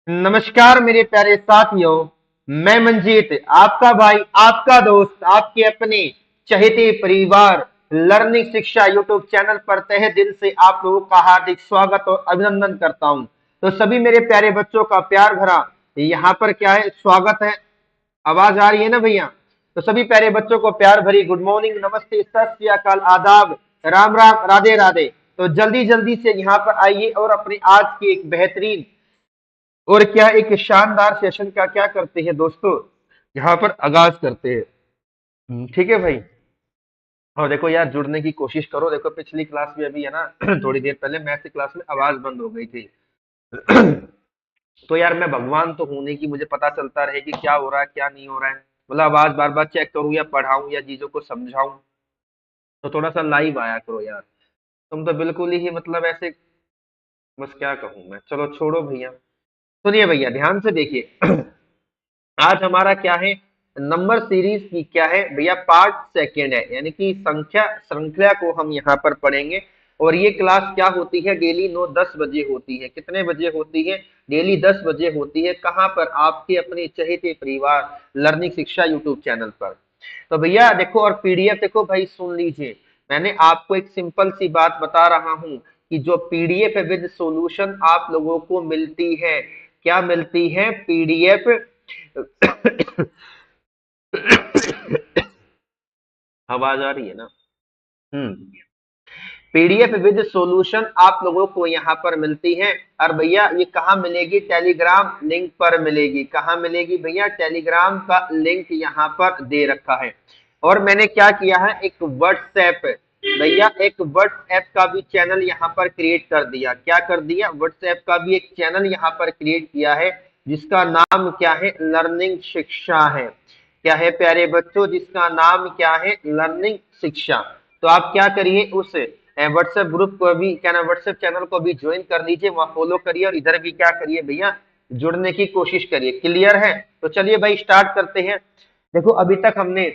नमस्कार मेरे प्यारे साथियों। मैं मंजीत, आपका भाई, आपका दोस्त, आपके अपने चहेते परिवार लर्निंग शिक्षा यूट्यूब चैनल पर तहे दिल से आप लोगों का हार्दिक स्वागत और अभिनंदन करता हूं। तो सभी मेरे प्यारे बच्चों का प्यार भरा यहाँ पर क्या है, स्वागत है। आवाज आ रही है ना भैया? तो सभी प्यारे बच्चों को प्यार भरी गुड मॉर्निंग, नमस्ते, सत श्री अकाल, आदाब, राम राम, राधे राधे। तो जल्दी जल्दी से यहाँ पर आइए और अपने आज की एक बेहतरीन और क्या एक शानदार सेशन का क्या करते हैं दोस्तों, यहाँ पर आगाज करते हैं। ठीक है भाई। और देखो यार, जुड़ने की कोशिश करो। देखो पिछली क्लास में अभी है ना थोड़ी देर पहले मैथ की क्लास में आवाज बंद हो गई थी। तो यार मैं भगवान तो हूं नहीं कि मुझे पता चलता रहे कि क्या हो रहा है क्या नहीं हो रहा है। मतलब आवाज बार बार चेक करूं या पढ़ाऊं या चीजों को समझाऊं। तो थोड़ा सा लाइव आया करो यार। तुम तो बिल्कुल ही मतलब ऐसे, बस क्या कहूं मैं, चलो छोड़ो भैया। सुनिए भैया, ध्यान से देखिए। आज हमारा क्या है, नंबर सीरीज की क्या है भैया, पार्ट सेकेंड है, यानी कि संख्या श्रृंखला को हम यहाँ पर पढ़ेंगे। और ये क्लास क्या होती है, डेली 9-10 बजे होती है। कितने बजे होती है? डेली 10 बजे होती है। कहाँ पर? आपके अपने चहेते परिवार लर्निंग शिक्षा यूट्यूब चैनल पर। तो भैया देखो, और पीडीएफ देखो भाई, सुन लीजिए। मैंने आपको एक सिंपल सी बात बता रहा हूं कि जो पीडीएफ विद सॉल्यूशन आप लोगों को मिलती है, क्या मिलती है? पीडीएफ। आवाज आ रही है ना? हम्म। पीडीएफ विद सॉल्यूशन आप लोगों को यहाँ पर मिलती है। और भैया ये कहाँ मिलेगी? टेलीग्राम लिंक पर मिलेगी। कहाँ मिलेगी भैया? टेलीग्राम का लिंक यहाँ पर दे रखा है। और मैंने क्या किया है, एक व्हाट्सएप, भैया एक व्हाट्सएप का भी चैनल यहाँ पर क्रिएट कर दिया। क्या कर दिया? व्हाट्सएप का भी एक चैनल यहाँ पर क्रिएट किया है, जिसका नाम क्या है? लर्निंग शिक्षा है। क्या है प्यारे बच्चों? जिसका नाम क्या है? लर्निंग शिक्षा। तो आप क्या करिए, उस व्हाट्सएप ग्रुप को भी, क्या नाम, व्हाट्सएप चैनल को भी ज्वाइन कर लीजिए, वहां फॉलो करिए और इधर भी क्या करिए भैया, जुड़ने की कोशिश करिए। क्लियर है? तो चलिए भाई स्टार्ट करते हैं। देखो अभी तक हमने,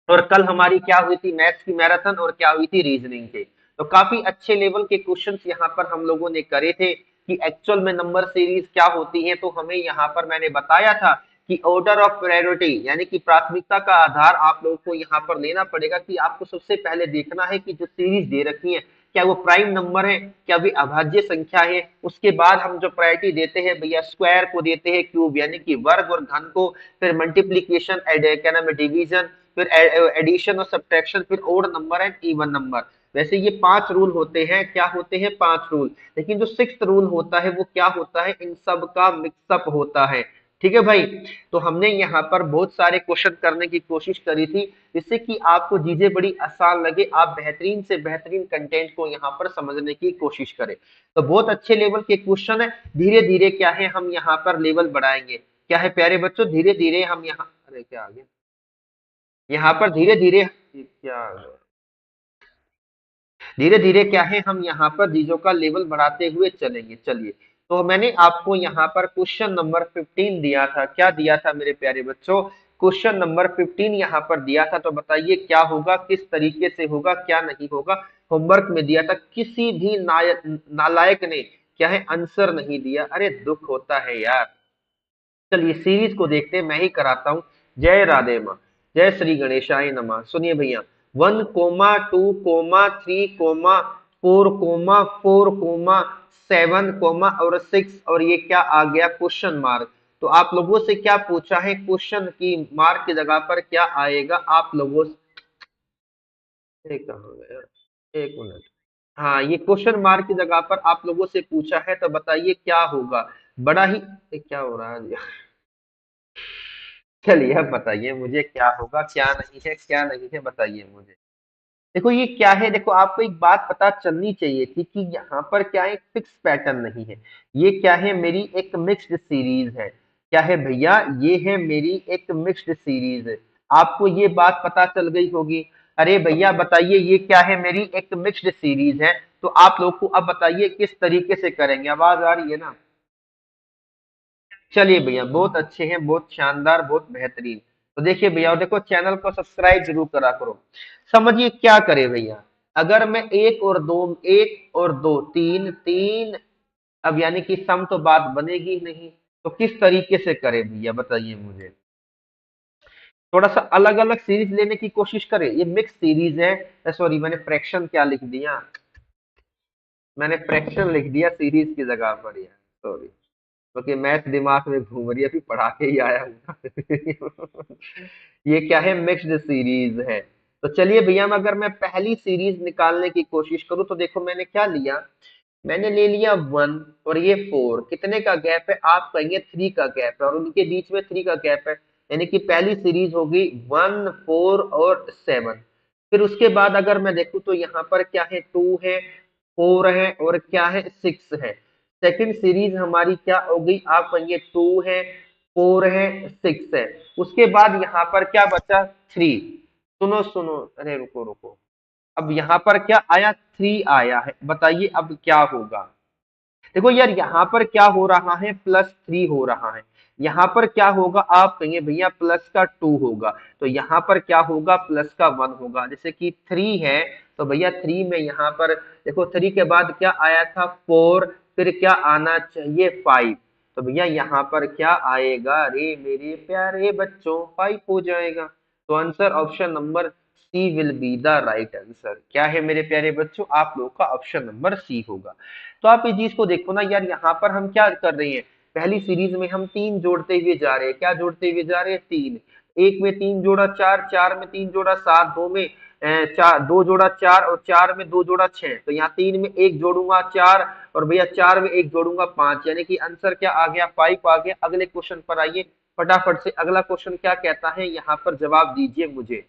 और कल हमारी क्या हुई थी, मैथ्स की मैराथन, और क्या हुई थी, रीजनिंग के। तो काफी अच्छे लेवल के क्वेश्चंस यहाँ पर हम लोगों ने करे थे कि एक्चुअल में नंबर सीरीज क्या होती है। तो हमें यहाँ पर मैंने बताया था कि ऑर्डर ऑफ प्रायोरिटी, यानी कि प्राथमिकता का आधार आप लोगों को यहाँ पर लेना पड़ेगा कि आपको सबसे पहले देखना है कि जो सीरीज दे रखी है, क्या वो प्राइम नंबर है, क्या भी अभाज्य संख्या है। उसके बाद हम जो प्रायोरिटी देते हैं भैया, स्क्वायर को देते हैं, क्यूब यानी कि वर्ग और घन को, फिर मल्टीप्लीकेशन, क्या नाम है, डिवीजन, फिर एडिशन और सब्ट्रैक्शन, फिर odd number and even number. वैसे ये 5 रूल होते हैं। क्या होते हैं? 5 रूल। लेकिन जो सिक्स्थ रूल होता है वो क्या होता है? इन सब का मिक्सअप होता है। ठीक है भाई। तो हमने यहाँ पर बहुत सारे क्वेश्चन करने की कोशिश करी थी, जिससे कि आपको चीजें बड़ी आसान लगे, आप बेहतरीन से बेहतरीन कंटेंट को यहाँ पर समझने की कोशिश करें। तो बहुत अच्छे लेवल के क्वेश्चन है। धीरे धीरे क्या है, हम यहाँ पर लेवल बढ़ाएंगे। क्या है प्यारे बच्चों, धीरे धीरे हम यहाँ, अरे क्या आ गया, यहाँ पर धीरे धीरे क्या, धीरे धीरे क्या है, हम यहाँ पर चीजों का लेवल बढ़ाते हुए चलेंगे। चलिए, तो मैंने आपको यहाँ पर क्वेश्चन नंबर 15 दिया था। क्या दिया था मेरे प्यारे बच्चों? क्वेश्चन नंबर 15 यहाँ पर दिया था। तो बताइए क्या होगा, किस तरीके से होगा, क्या नहीं होगा। होमवर्क में दिया था, किसी भी नालायक ने क्या है, आंसर नहीं दिया। अरे दुख होता है यार। चलिए सीरीज को देखते हैं, मैं ही कराता हूँ। जय राधे माँ, जय श्री गणेशाय नमः। सुनिए भैया, 1, 2, 3, 4, 4, 7 और 6, और ये क्या आ गया, क्वेश्चन मार्क। तो आप लोगों से क्या पूछा है, क्वेश्चन की मार्क की जगह पर क्या आएगा आप लोगों से, कहाँ गया, एक मिनट। हाँ, ये क्वेश्चन मार्क की जगह पर आप लोगों से पूछा है। तो बताइए क्या होगा। बड़ा ही, क्या हो रहा है? चलिए अब बताइए मुझे, क्या होगा, क्या नहीं है, क्या नहीं है, बताइए मुझे। देखो ये क्या है, देखो आपको एक बात पता चलनी चाहिए थी कि यहाँ पर क्या है, फिक्स पैटर्न नहीं है। ये क्या है, मेरी एक मिक्स्ड सीरीज है। क्या है भैया? ये है मेरी एक मिक्स्ड सीरीज है। आपको ये बात पता चल गई होगी। अरे भैया बताइए, ये क्या है, मेरी एक मिक्स्ड सीरीज है। तो आप लोग को अब बताइए किस तरीके से करेंगे। आवाज आ रही है ना? चलिए भैया, बहुत अच्छे हैं, बहुत शानदार, बहुत बेहतरीन। तो देखिए भैया, और देखो चैनल को सब्सक्राइब जरूर करा करो। समझिए क्या करे भैया, अगर मैं एक और दो, एक और दो, तीन, तीन, अब यानी कि सम तो बात बनेगी नहीं। तो किस तरीके से करें भैया बताइए मुझे। थोड़ा सा अलग अलग सीरीज लेने की कोशिश करें, ये मिक्स सीरीज है। सॉरी, मैंने फ्रैक्शन क्या लिख दिया, मैंने फ्रैक्शन लिख दिया सीरीज की जगह पर यार, सॉरी। क्योंकि मैथ दिमाग में घूम रही है, अभी पढ़ा के ही आया हूँ ना। ये क्या है, मिक्स्ड सीरीज है। तो चलिए भैया, अगर मैं पहली सीरीज निकालने की कोशिश करूं तो देखो मैंने क्या लिया, मैंने ले लिया 1 और ये 4, कितने का गैप है, आप कहेंगे 3 का गैप है, और उनके बीच में 3 का गैप है, यानी कि पहली सीरीज होगी 1 4 और 7। फिर उसके बाद अगर मैं देखूं तो यहाँ पर क्या है, 2 है, 4 है और क्या है, 6 है। सेकंड सीरीज हमारी क्या हो गई, आप कहेंगे 2 है, 4 है, 6 है। उसके बाद यहाँ पर क्या बचा, 3। सुनो सुनो, अरे रुको रुको, अब यहाँ पर क्या आया, 3 आया है, बताइए अब क्या होगा। देखो यार, यहाँ पर क्या हो रहा है, +3 हो रहा है। यहाँ पर क्या होगा, आप कहेंगे भैया प्लस का 2 होगा, तो यहाँ पर क्या होगा, प्लस का 1 होगा। जैसे कि 3 है, तो भैया 3 में यहाँ पर देखो, 3 के बाद क्या आया था, 4, फिर क्या आना चाहिए, 5। तो भैया यहाँ पर क्या आएगा रे मेरे प्यारे बच्चों, 5 हो जाएगा। तो answer option number C will be the right answer. क्या है मेरे प्यारे बच्चों, आप लोग का ऑप्शन नंबर सी होगा। तो आप इस चीज को देखो ना यार, यहाँ पर हम क्या कर रहे हैं, पहली सीरीज में हम 3 जोड़ते हुए जा रहे हैं, क्या जोड़ते हुए जा रहे हैं, 3। एक में 3 जोड़ा 4, 4 में 3 जोड़ा 7, 2 में चार, 2 जोड़ा 4 और 4 में 2 जोड़ा 6। तो यहाँ 3 में 1 जोड़ूंगा 4, और भैया 4 में 1 जोड़ूंगा 5, यानी कि आंसर क्या आ गया, 5 आ गया। अगले क्वेश्चन पर आइए फटाफट से, अगला क्वेश्चन क्या कहता है, यहाँ पर जवाब दीजिए मुझे।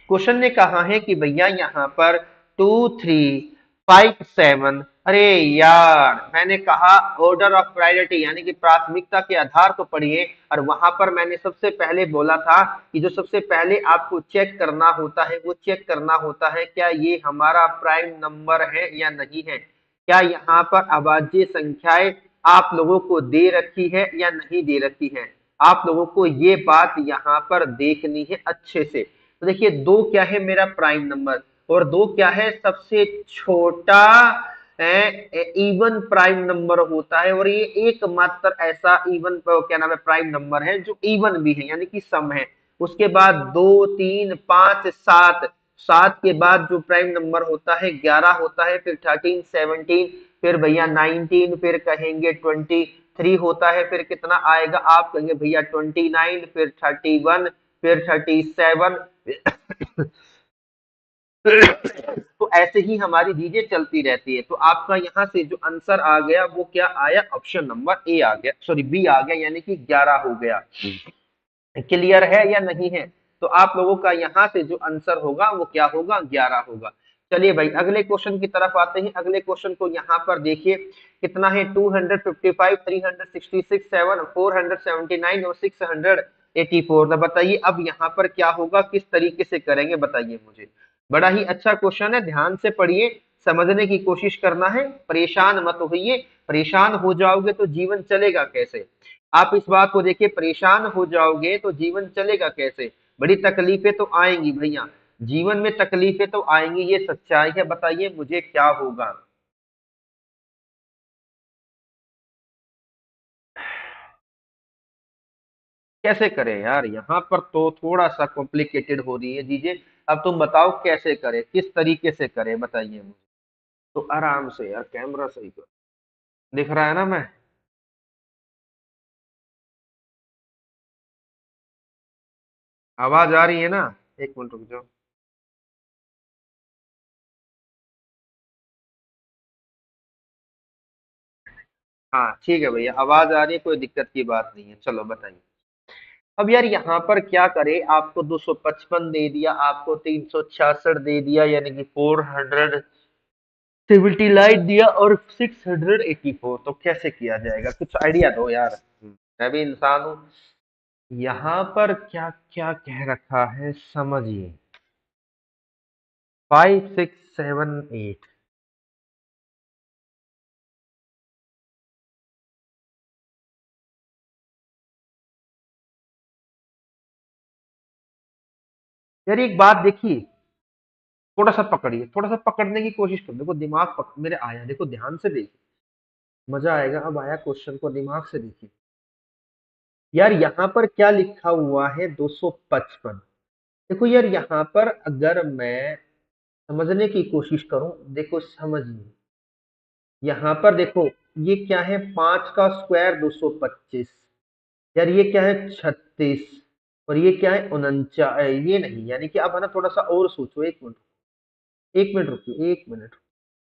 क्वेश्चन ने कहा है कि भैया यहाँ पर 2 3 5 7, अरे यार मैंने कहा ऑर्डर ऑफ प्रायोरिटी, यानी कि प्राथमिकता के आधार को पढ़िए, और वहां पर मैंने सबसे पहले बोला था कि जो सबसे पहले आपको चेक करना होता है, वो चेक करना होता है क्या ये हमारा प्राइम नंबर है या नहीं है, क्या यहाँ पर अभाज्य संख्याएं आप लोगों को दे रखी है या नहीं दे रखी है। आप लोगों को ये बात यहाँ पर देखनी है अच्छे से। तो देखिए, 2 क्या है मेरा प्राइम नंबर, और 2 क्या है, सबसे छोटा इवन प्राइम नंबर होता है, और ये एकमात्र ऐसा इवन क्या नाम है, प्राइम नंबर है जो इवन भी है, यानी कि सम है। उसके बाद 2 3 5 7, 7 के बाद जो प्राइम नंबर होता है 11 होता है, फिर 13 17, फिर भैया 19, फिर कहेंगे 23 होता है, फिर कितना आएगा, आप कहेंगे भैया 29, फिर 31, फिर 37। तो ऐसे ही हमारी चीजें चलती रहती है। तो आपका यहाँ से जो आंसर आ गया वो क्या आया, ऑप्शन नंबर ए आ गया, सॉरी बी आ गया, यानी कि 11 हो गया। क्लियर है या नहीं है। तो आप लोगों का यहाँ से जो आंसर होगा वो क्या होगा, 11 होगा। चलिए भाई अगले क्वेश्चन की तरफ आते हैं। अगले क्वेश्चन को यहाँ पर देखिए, कितना है, 255, 366, 7, 479 और 684। तो बताइए अब यहाँ पर क्या होगा, किस तरीके से करेंगे बताइए मुझे। बड़ा ही अच्छा क्वेश्चन है, ध्यान से पढ़िए, समझने की कोशिश करना है, परेशान मत होइए। परेशान हो जाओगे तो जीवन चलेगा कैसे। आप इस बात को देखिए, परेशान हो जाओगे तो जीवन चलेगा कैसे। बड़ी तकलीफें तो आएंगी भैया, जीवन में तकलीफें तो आएंगी, ये सच्चाई है। बताइए मुझे क्या होगा। कैसे करें यार, यहाँ पर तो थोड़ा सा कॉम्प्लिकेटेड हो रही है चीजें। अब तुम बताओ कैसे करें, किस तरीके से करें बताइए मुझे। तो आराम से यार, कैमरा सही कर, दिख रहा है ना मैं। आवाज आ रही है ना, एक मिनट रुक जाओ। हाँ ठीक है भैया, आवाज आ रही है, कोई दिक्कत की बात नहीं है, चलो बताइए। अब यार यहाँ पर क्या करे, आपको 255 दे दिया, आपको 366 दे दिया, यानी कि 479 दिया, और 684, तो कैसे किया जाएगा, कुछ आइडिया दो यार। मैं भी इंसान हूँ। यहाँ पर क्या क्या कह रखा है समझिए, 5678। यार एक बात देखिए, थोड़ा सा पकड़िए, थोड़ा सा पकड़ने की कोशिश करो, देखो दिमाग मेरे आया, देखो ध्यान से देखिए। मजा आएगा। अब आया क्वेश्चन को दिमाग से देखिए यार, यहाँ पर क्या लिखा हुआ है 255। देखो यार, यहाँ पर अगर मैं समझने की कोशिश करूं, देखो समझिए, यहाँ पर देखो ये क्या है, 5 का स्क्वायर 225। यार ये क्या है, 36। और ये क्या है, 49। ये नहीं, यानी कि अब है ना, थोड़ा सा और सोचो, 1 मिनट, 1 मिनट रुकिए, 1 मिनट।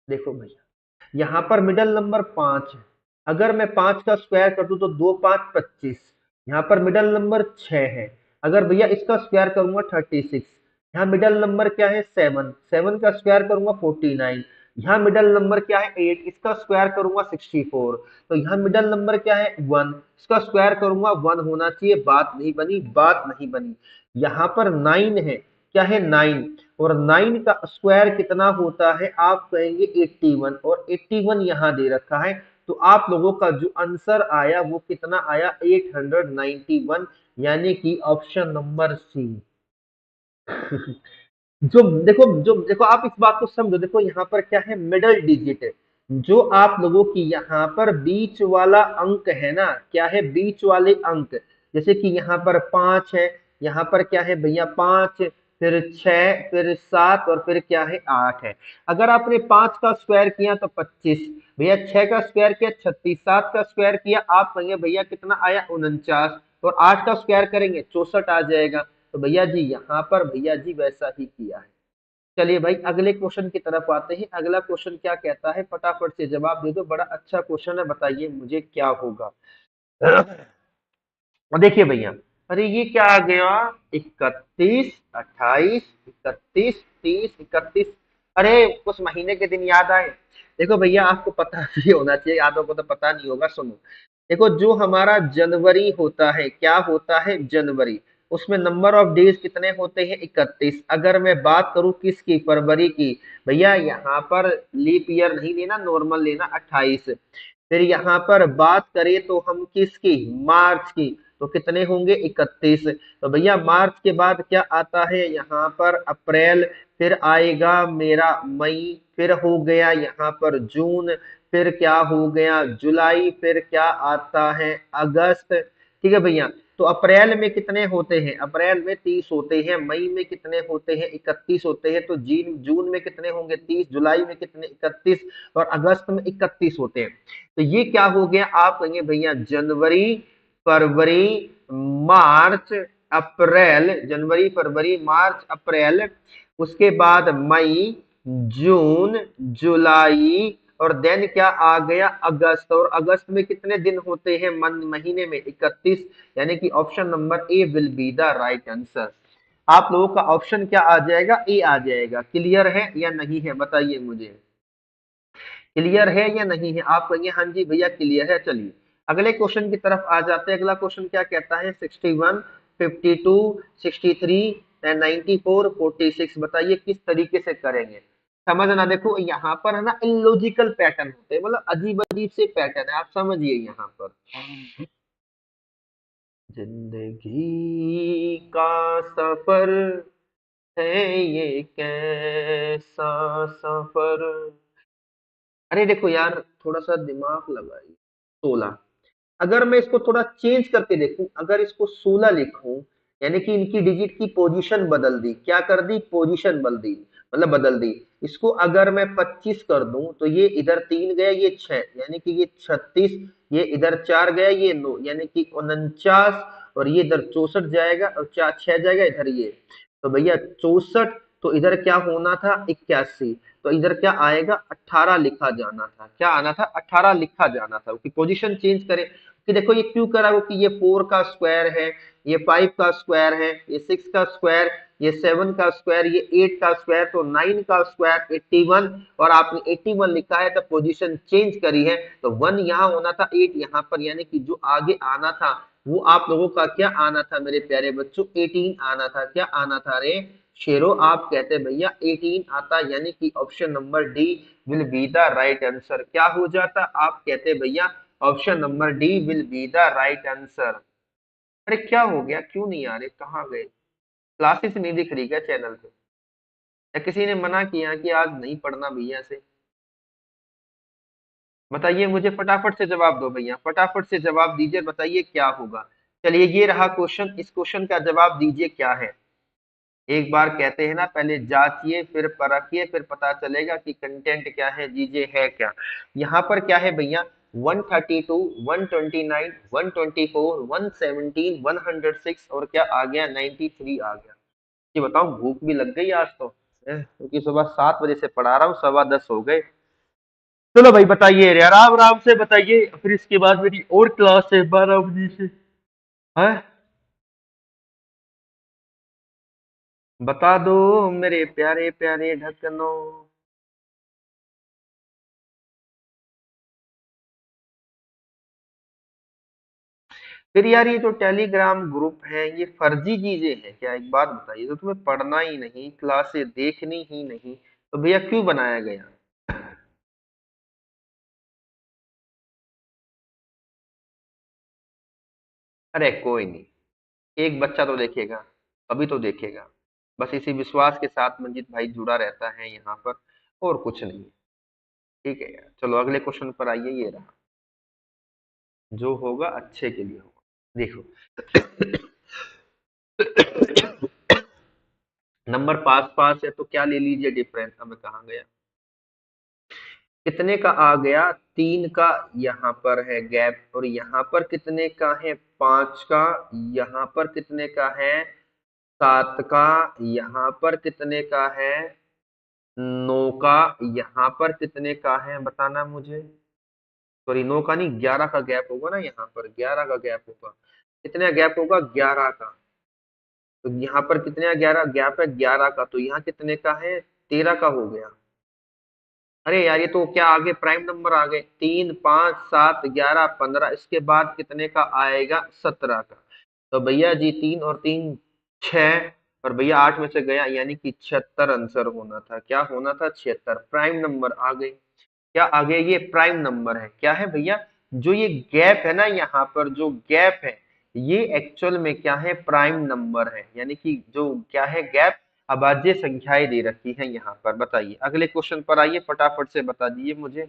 देखो भैया, यहाँ पर मिडल नंबर 5 है। अगर मैं 5 का स्क्वायर कर दूं तो 2 5 25। यहाँ पर मिडल नंबर 6 है। अगर भैया इसका स्क्वायर करूंगा 36। यहाँ मिडल नंबर क्या है, 7। 7 का स्क्वायर करूंगा 49। यहाँ मिडल नंबर क्या है, 8। इसका स्क्वायर करूंगा 64। तो यहाँ मिडल नंबर क्या है, 1। इसका स्क्वायर करूंगा 1 होना चाहिए। बात नहीं बनी, बात नहीं बनी। यहाँ पर 9 है। क्या है, 9। और 9 का स्क्वायर कितना होता है, आप कहेंगे 81। और 81 यहाँ दे रखा है। तो आप लोगों का जो आंसर आया वो कितना आया, 891। यानी कि ऑप्शन नंबर सी। जो देखो आप इस बात को समझो, देखो यहाँ पर क्या है, मिडल डिजिट है। जो आप लोगों की यहाँ पर बीच वाला अंक है ना, क्या है, बीच वाले अंक, जैसे कि यहाँ पर 5 है। यहाँ पर क्या है भैया, 5, फिर 6, फिर 7, और फिर क्या है, 8 है। अगर आपने 5 का स्क्वायर किया तो 25। भैया 6 का स्क्वायर किया 36। 7 का स्क्वायर किया, आप कहेंगे भैया कितना आया, 49। और 8 का स्क्वायर करेंगे 64 आ जाएगा। तो भैया जी यहाँ पर भैया जी वैसा ही किया है। चलिए भाई, अगले क्वेश्चन की तरफ आते हैं। अगला क्वेश्चन क्या कहता है, फटाफट से जवाब दे दो, बड़ा अच्छा क्वेश्चन है, बताइए मुझे क्या होगा। और देखिए भैया, अरे ये क्या आ गया, 31, 28, 31, 30, 31। अरे कुछ महीने के दिन याद आए। देखो भैया, आपको पता भी होना चाहिए, आधों को तो पता नहीं होगा, सुनो। देखो, जो हमारा जनवरी होता है, क्या होता है, जनवरी, उसमें नंबर ऑफ डेज कितने होते हैं, 31। अगर मैं बात करूं किसकी, फरवरी की, भैया यहाँ पर लीप ईयर नहीं लेना, नॉर्मल लेना, 28। फिर यहाँ पर बात करें तो हम किसकी, मार्च की, तो कितने होंगे, 31। तो भैया मार्च के बाद क्या आता है, यहाँ पर अप्रैल, फिर आएगा मेरा मई, फिर हो गया यहाँ पर जून, फिर क्या हो गया, जुलाई, फिर क्या आता है, अगस्त। ठीक है भैया। तो अप्रैल में कितने होते हैं, अप्रैल में 30 होते हैं। मई में कितने होते हैं, 31 होते हैं। तो जून जून में कितने होंगे, 30। जुलाई में कितने, 31। और अगस्त में 31 होते हैं। तो ये क्या हो गया, आप कहेंगे भैया जनवरी, फरवरी, मार्च, अप्रैल, जनवरी, फरवरी, मार्च, अप्रैल, उसके बाद मई, जून, जुलाई, और देन क्या आ गया, अगस्त। और अगस्त में कितने दिन होते हैं, महीने में, 31। यानी कि option number A will be the right answer. आप लोगों का ऑप्शन क्या आ जाएगा, ए आ जाएगा। क्लियर है या नहीं है, बताइए मुझे, क्लियर है या नहीं है। आप कहेंगे हाँ जी भैया क्लियर है। चलिए अगले क्वेश्चन की तरफ आ जाते हैं। अगला क्वेश्चन क्या कहता है, 61, 52, 63 एंड 94, 46। बताइए किस तरीके से करेंगे, समझना। देखो यहाँ पर है ना, इलॉजिकल पैटर्न होते हैं, मतलब अजीब अजीब से पैटर्न है, आप समझिए यहाँ पर। जिंदगी का सफर है ये कैसा सफर। अरे देखो यार, थोड़ा सा दिमाग लगाइए। 16। अगर मैं इसको थोड़ा चेंज करके देखूं, अगर इसको 16 लिखूं, यानी कि इनकी डिजिट की पोजीशन बदल दी, क्या कर दी, पोजीशन बदल दी, मतलब बदल दी। इसको अगर मैं 25 कर दूं तो ये इधर 3 गया, ये 6, यानी कि ये 36। ये इधर 4 गया, ये 9, यानी कि 49। और ये इधर 64 जाएगा, और 4 6 जाएगा इधर ये। तो भैया 64, तो इधर क्या होना था, 81। तो इधर क्या आएगा, 18 लिखा जाना था। क्या आना था, 18 लिखा जाना था, कि पोजीशन चेंज करे। कि देखो ये क्यों करा, कि ये 4 का स्क्वायर है, ये 5 का स्क्वायर है, ये 6 का स्क्वायर, ये 7 का स्क्वायर, ये 8 का स्क्वायर, तो 9 का स्क्वायर 81। और आपने 81 लिखा है तो पोजीशन चेंज करी है, तो 1 यहाँ होना था, 8 यहाँ पर, यानी कि जो आगे आना था वो आप लोगों का क्या आना था मेरे प्यारे बच्चों, 18 आना था। क्या आना था रे शेरो, आप कहते भैया 18 आता, यानी कि option number D will be the right answer. क्या हो जाता, आप कहते भैया option number D will be the right answer. अरे क्या हो गया, क्यों नहीं आ रहे, कहाँ गए, क्लासेस नहीं दिख रही क्या चैनल पे, या किसी ने मना किया कि आज नहीं पढ़ना भैया से। बताइए मुझे, फटाफट से जवाब दो भैया, फटाफट से जवाब दीजिए, बताइए क्या होगा। चलिए ये रहा क्वेश्चन, इस क्वेश्चन का जवाब दीजिए क्या है। एक बार कहते हैं ना, पहले जांचिए फिर परखिए, फिर पता चलेगा कि कंटेंट क्या है, दीजिए है क्या। यहाँ पर क्या है भैया, 132, 129, 124, 117, 106 और क्या आ गया, 93 आ गया। ये बताओ, भूख भी लग गई आज तो, क्योंकि सुबह 7 बजे से पढ़ा रहा हूँ, 10:15 हो गए। चलो भाई बताइए, आराम आराम से बताइए, फिर इसके बाद मेरी और क्लास है 12 बजे से। है, बता दो मेरे प्यारे प्यारे ढक्कनों। फिर यार ये जो टेलीग्राम ग्रुप है, ये फर्जी चीजें हैं क्या, एक बात बताइए, तो तुम्हें पढ़ना ही नहीं, क्लासेस देखनी ही नहीं, तो भैया क्यों बनाया गया। अरे कोई नहीं, एक बच्चा तो देखेगा, अभी तो देखेगा। बस इसी विश्वास के साथ मंजित भाई जुड़ा रहता है यहाँ पर, और कुछ नहीं। ठीक है यार, चलो अगले क्वेश्चन पर आइए, ये रहा। जो होगा अच्छे के लिए होगा, देखो। नंबर पास पास है तो क्या ले लीजिए डिफरेंस, हमें कहाँ गया, कितने का आ गया, 3 का यहाँ पर है गैप, और यहाँ पर कितने का है, 5 का, यहाँ पर कितने का है, 7 का, यहाँ पर कितने का है, 9 का, यहाँ पर कितने का है बताना मुझे, सॉरी 9 का नहीं, 11 का गैप होगा ना, यहाँ पर 11 का गैप होगा, कितने गैप होगा, 11 का। तो यहाँ पर कितने का 11 गैप है, 11 का, तो यहाँ कितने का है, 13 का हो गया। अरे यार ये तो क्या आगे प्राइम नंबर आ गए, 3, 5, 7, 11, 15, इसके बाद कितने का आएगा, 17 का। तो भैया जी 3 और 3 6, और भैया 8 में से गया, यानी कि 76 आंसर होना था, क्या होना था, 76 प्राइम नंबर आ गए। क्या आ गए, ये प्राइम नंबर है, क्या है भैया, जो ये गैप है ना, यहाँ पर जो गैप है, ये एक्चुअल में क्या है, प्राइम नंबर है, यानी कि जो क्या है गैप, अभाज्य संख्याएं दे रखी है यहाँ पर। बताइए अगले क्वेश्चन पर आइए, फटाफट से बता दीजिए मुझे।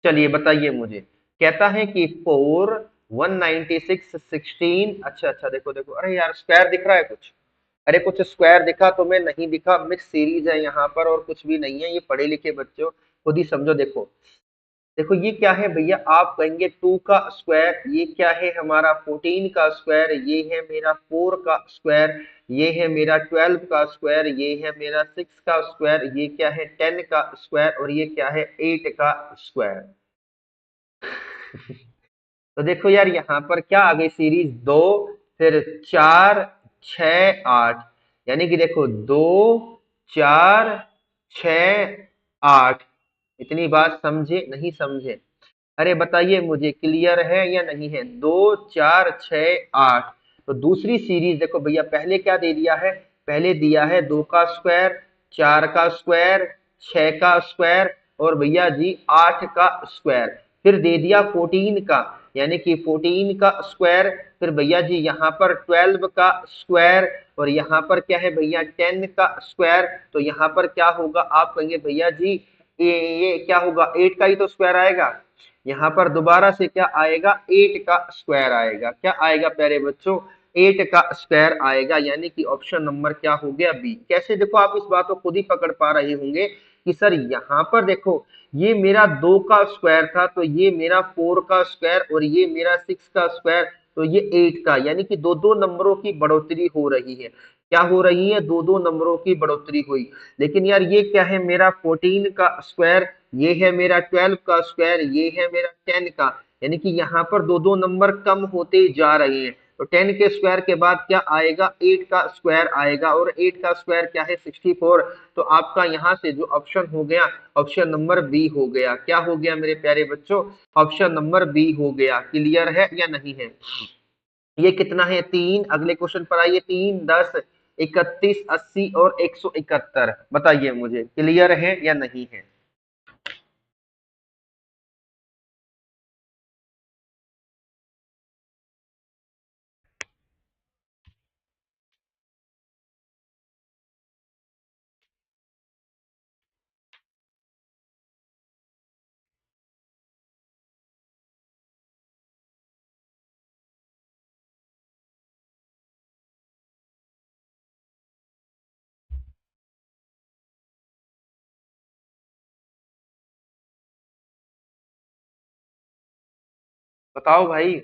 चलिए बताइए मुझे, कहता है कि 4, 196, 16, अच्छा अच्छा, देखो देखो, अरे यार स्क्वायर दिख रहा है कुछ, अरे कुछ स्क्वायर दिखा तुम्हें, नहीं दिखा, मिक्स सीरीज है यहाँ पर, और कुछ भी नहीं है, ये पढ़े लिखे बच्चों खुद ही समझो। देखो देखो ये क्या है भैया, आप कहेंगे 2 का स्क्वायर, ये क्या है हमारा 14 का स्क्वायर, ये है मेरा 4 का स्क्वायर, ये है मेरा 12 का स्क्वायर, ये है मेरा 6 का स्क्वायर, ये क्या है 10 का स्क्वायर, और ये क्या है 8 का स्क्वायर। तो देखो यार यहाँ पर क्या आ गई सीरीज, 2, फिर 4, 6, 8, यानी कि देखो 2, 4, 6, 8, इतनी बात समझे नहीं समझे। अरे बताइए मुझे, क्लियर है या नहीं है, 2, 4, 6, 8। तो दूसरी सीरीज देखो भैया, पहले क्या दे दिया है, पहले दिया है 2 का स्क्वायर, 4 का स्क्वायर, 6 का स्क्वायर, और भैया जी 8 का स्क्वायर, फिर दे दिया 14 का, यानी कि 14 का स्क्वायर, फिर भैया जी यहाँ पर 12 का स्क्वायर, और यहाँ पर क्या है भैया 10 का स्क्वायर। तो यहाँ पर क्या होगा, आप कहेंगे भैया जी ये क्या होगा, 8 का ही तो स्क्वायर आएगा, यहाँ पर दोबारा से क्या आएगा, 8 का स्क्वायर आएगा, क्या आएगा प्यारे बच्चों, 8 का स्क्वायर आएगा, यानी कि ऑप्शन नंबर क्या हो गया, बी। कैसे, देखो आप इस बात को खुद ही पकड़ पा रहे होंगे कि सर यहाँ पर देखो, ये मेरा 2 का स्क्वायर था, तो ये मेरा 4 का स्क्वायर, और ये मेरा 6 का स्क्वायर, तो ये 8 का, यानी कि दो दो नंबरों की बढ़ोतरी हो रही है, क्या हो रही है, दो दो नंबरों की बढ़ोतरी हुई। लेकिन यार ये क्या है, मेरा 14 का स्क्वायर, ये है मेरा 12 का स्क्वायर, ये है मेरा 10 का, यानी कि यहाँ पर दो दो नंबर कम होते जा रहे हैं। तो 10 के स्क्वायर के बाद क्या आएगा, 8 का स्क्वायर आएगा, और 8 का स्क्वायर क्या है, 64। तो आपका यहाँ से जो ऑप्शन हो गया, ऑप्शन नंबर बी हो गया, क्या हो गया मेरे प्यारे बच्चों, ऑप्शन नंबर बी हो गया। क्लियर है या नहीं है। ये कितना है, 3, अगले क्वेश्चन पर आइए, 3, 10, 31, 80 और 171, बताइए मुझे क्लियर है या नहीं है। बताओ भाई।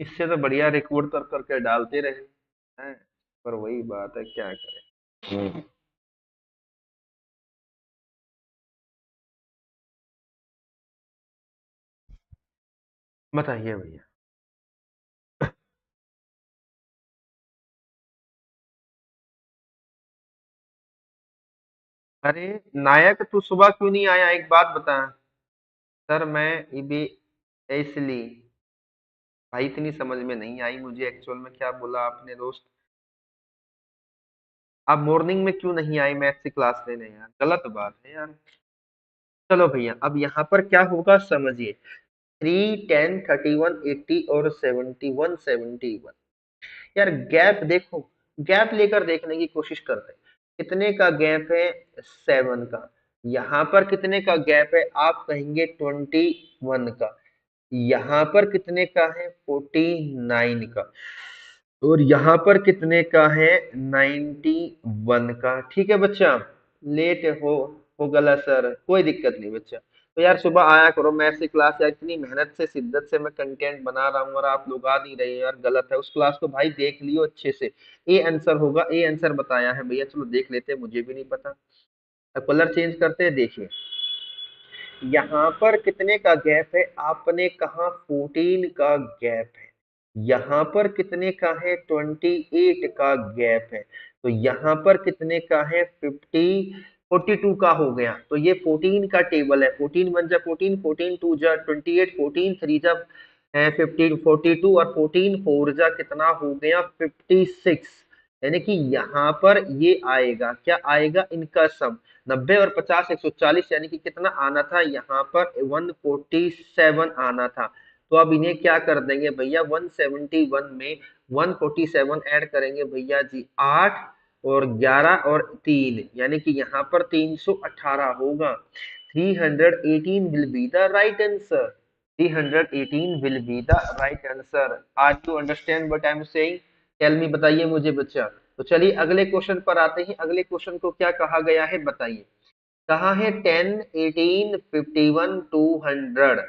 इससे तो बढ़िया रिकॉर्ड कर करके डालते रहे हैं, पर वही बात है, क्या करें। बताइए भैया। अरे नायक, तू सुबह क्यों नहीं आया, एक बात बता। सर मैं भी इसलिए, भाई इतनी समझ में नहीं आई मुझे एक्चुअल में क्या बोला आपने दोस्त। आप मॉर्निंग में क्यों नहीं आए मैथ की क्लास लेने यार, गलत बात है यार। चलो भैया, अब यहाँ पर क्या होगा समझिए। 3, 10, 31, 80 और 71, 71। यार गैप देखो, गैप लेकर देखने की कोशिश करते हैं। कितने का गैप है? 7 का। यहाँ पर कितने का गैप है? आप कहेंगे 21 का। यहाँ पर कितने का है? 49 का। और यहाँ पर कितने का है? 91 का। ठीक है बच्चा, लेट हो गला सर, कोई दिक्कत नहीं बच्चा। तो यार सुबह आया करो मैथ्स की क्लास यार, इतनी मेहनत से शिद्दत से मैं कंटेंट बना रहा हूँ और आप लोग आ नहीं रहे हो यार, गलत है। उस क्लास को भाई देख लियो अच्छे से। ए आंसर होगा, ए आंसर बताया है भैया, चलो देख लेते हैं, मुझे भी नहीं पता। अब कलर चेंज करते हैं, देखिए। यहाँ पर कितने का गैप है? आपने कहा 14 का गैप है। यहाँ पर कितने का है? 28 का गैप है। तो यहाँ पर कितने का है? 42 का हो गया। तो ये 14 का टेबल है। 14 वन जा 14, 14 टू जा 28, 14 थ्री जा 15, 42 और 14 फोर जा कितना हो गया? 56। यानी कि यहाँ पर ये आएगा, क्या आएगा? इनका सम। 90 और 50 140, यानी कि कितना आना था यहाँ पर? 147 आना था। तो अब इन्हें क्या कर देंगे भैया? 171 में 147 ऐड करेंगे भैया जी, 8 और 11 और 3, यानी कि यहाँ पर 318 होगा। 318 will be the right answer. 318 will be the right answer. Are you understand what I am saying? Tell me, बताइए मुझे बच्चा। तो चलिए अगले क्वेश्चन पर आते हैं। अगले क्वेश्चन को क्या कहा गया है बताइए। कहा है 10, 18, 51, 200।